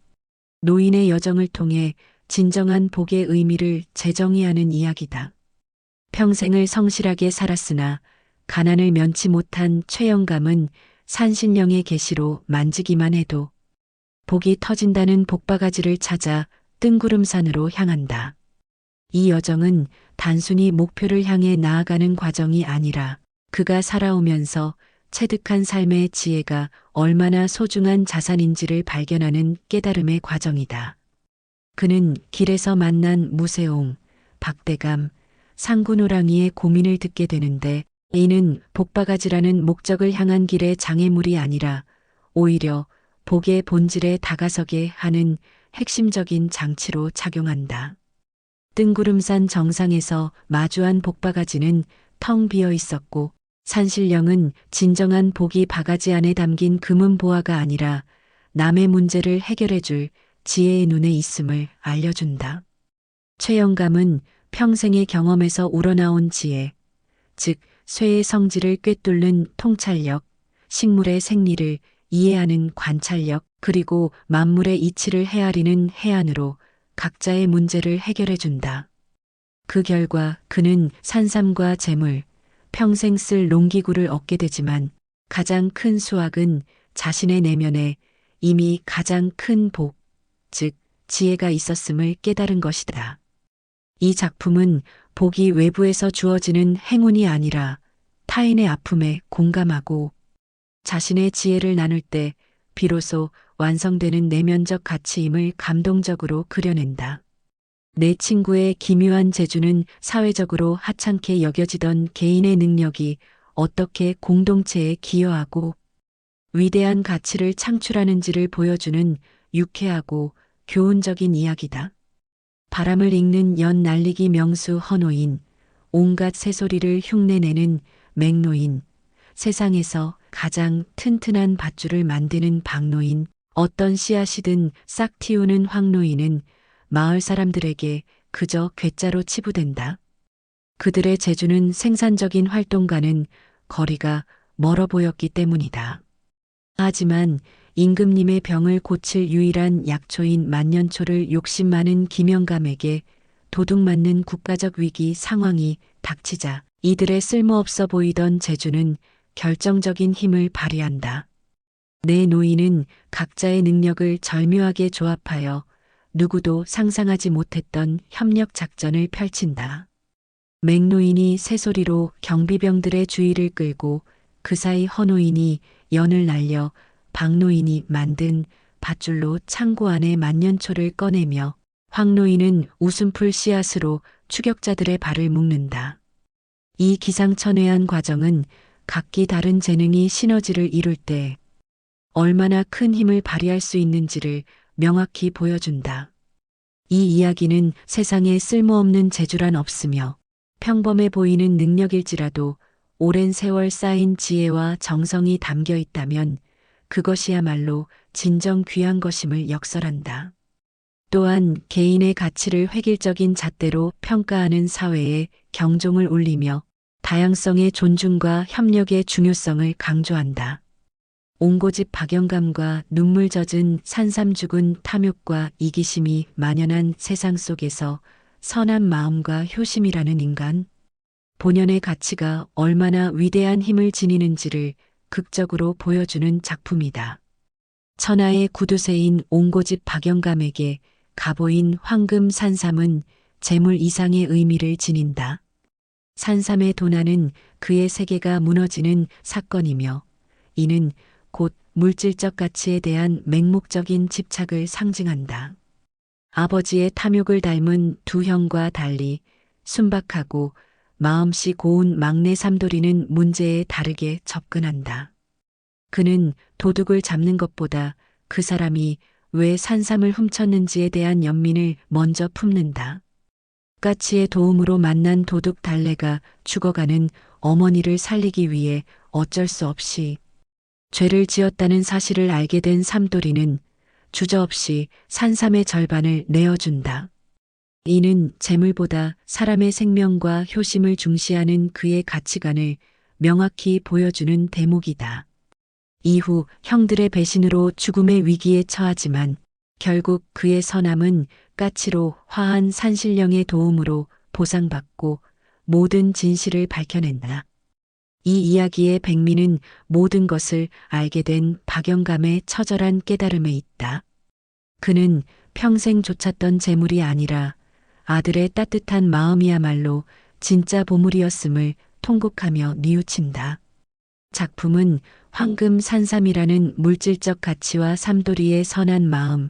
노인의 여정을 통해 진정한 복의 의미를 재정의하는 이야기다. 평생을 성실하게 살았으나 가난을 면치 못한 최영감은 산신령의 계시로 만지기만 해도 복이 터진다는 복바가지를 찾아 뜬구름산으로 향한다. 이 여정은 단순히 목표를 향해 나아가는 과정이 아니라 그가 살아오면서 체득한 삶의 지혜가 얼마나 소중한 자산인지를 발견하는 깨달음의 과정이다. 그는 길에서 만난 무세옹, 박대감, 상군호랑이의 고민을 듣게 되는데 이는 복바가지라는 목적을 향한 길의 장애물이 아니라 오히려 복의 본질에 다가서게 하는 핵심적인 장치로 작용한다. 뜬구름산 정상에서 마주한 복바가지는 텅 비어 있었고 산신령은 진정한 복이 바가지 안에 담긴 금은보화가 아니라 남의 문제를 해결해줄 지혜의 눈에 있음을 알려준다. 최영감은 평생의 경험에서 우러나온 지혜, 즉 쇠의 성질을 꿰뚫는 통찰력, 식물의 생리를 이해하는 관찰력, 그리고 만물의 이치를 헤아리는 해안으로 각자의 문제를 해결해 준다. 그 결과 그는 산삼과 재물, 평생 쓸 농기구를 얻게 되지만 가장 큰 수확은 자신의 내면에 이미 가장 큰 복, 즉 지혜가 있었음을 깨달은 것이다. 이 작품은 복이 외부에서 주어지는 행운이 아니라 타인의 아픔에 공감하고 자신의 지혜를 나눌 때 비로소 완성되는 내면적 가치임을 감동적으로 그려낸다. 내 친구의 기묘한 재주는 사회적으로 하찮게 여겨지던 개인의 능력이 어떻게 공동체에 기여하고 위대한 가치를 창출하는지를 보여주는 유쾌하고 교훈적인 이야기다. 바람을 읽는 연 날리기 명수 헌호인, 온갖 새소리를 흉내내는 맹노인, 세상에서 가장 튼튼한 밧줄을 만드는 박노인, 어떤 씨앗이든 싹 틔우는 황노인은 마을 사람들에게 그저 괴짜로 치부된다. 그들의 재주는 생산적인 활동과는 거리가 멀어 보였기 때문이다. 하지만 임금님의 병을 고칠 유일한 약초인 만년초를 욕심 많은 김영감에게 도둑맞는 국가적 위기 상황이 닥치자 이들의 쓸모없어 보이던 재주는 결정적인 힘을 발휘한다. 내 노인은 각자의 능력을 절묘하게 조합하여 누구도 상상하지 못했던 협력 작전을 펼친다. 맹노인이 새소리로 경비병들의 주의를 끌고 그 사이 헌노인이 연을 날려 박노인이 만든 밧줄로 창고 안에 만년초를 꺼내며 황노인은 웃음풀 씨앗으로 추격자들의 발을 묶는다. 이 기상천외한 과정은 각기 다른 재능이 시너지를 이룰 때 얼마나 큰 힘을 발휘할 수 있는지를 명확히 보여준다. 이 이야기는 세상에 쓸모없는 재주란 없으며 평범해 보이는 능력일지라도 오랜 세월 쌓인 지혜와 정성이 담겨 있다면 그것이야말로 진정 귀한 것임을 역설한다. 또한 개인의 가치를 획일적인 잣대로 평가하는 사회에 경종을 울리며 다양성의 존중과 협력의 중요성을 강조한다. 옹고집 박영감과 눈물 젖은 산삼 죽은 탐욕과 이기심이 만연한 세상 속에서 선한 마음과 효심이라는 인간, 본연의 가치가 얼마나 위대한 힘을 지니는지를 극적으로 보여주는 작품이다. 천하의 구두쇠인 옹고집 박영감에게 가보인 황금 산삼은 재물 이상의 의미를 지닌다. 산삼의 도난은 그의 세계가 무너지는 사건이며 이는 곧 물질적 가치에 대한 맹목적인 집착을 상징한다. 아버지의 탐욕을 닮은 두 형과 달리 순박하고 마음씨 고운 막내 삼돌이는 문제에 다르게 접근한다. 그는 도둑을 잡는 것보다 그 사람이 왜 산삼을 훔쳤는지에 대한 연민을 먼저 품는다. 까치의 도움으로 만난 도둑 달래가 죽어가는 어머니를 살리기 위해 어쩔 수 없이 죄를 지었다는 사실을 알게 된 삼돌이는 주저없이 산삼의 절반을 내어준다. 이는 재물보다 사람의 생명과 효심을 중시하는 그의 가치관을 명확히 보여주는 대목이다. 이후 형들의 배신으로 죽음의 위기에 처하지만 결국 그의 선함은 까치로 화한 산신령의 도움으로 보상받고 모든 진실을 밝혀낸다. 이 이야기의 백미는 모든 것을 알게 된 박영감의 처절한 깨달음에 있다. 그는 평생 좇았던 재물이 아니라 아들의 따뜻한 마음이야말로 진짜 보물이었음을 통곡하며 뉘우친다. 작품은 황금 산삼이라는 물질적 가치와 삼돌이의 선한 마음,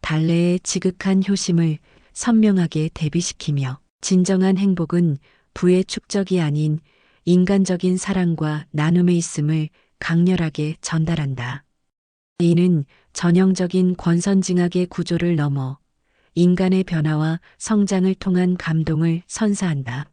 달래의 지극한 효심을 선명하게 대비시키며 진정한 행복은 부의 축적이 아닌 인간적인 사랑과 나눔에 있음을 강렬하게 전달한다. 이는 전형적인 권선징악의 구조를 넘어 인간의 변화와 성장을 통한 감동을 선사한다.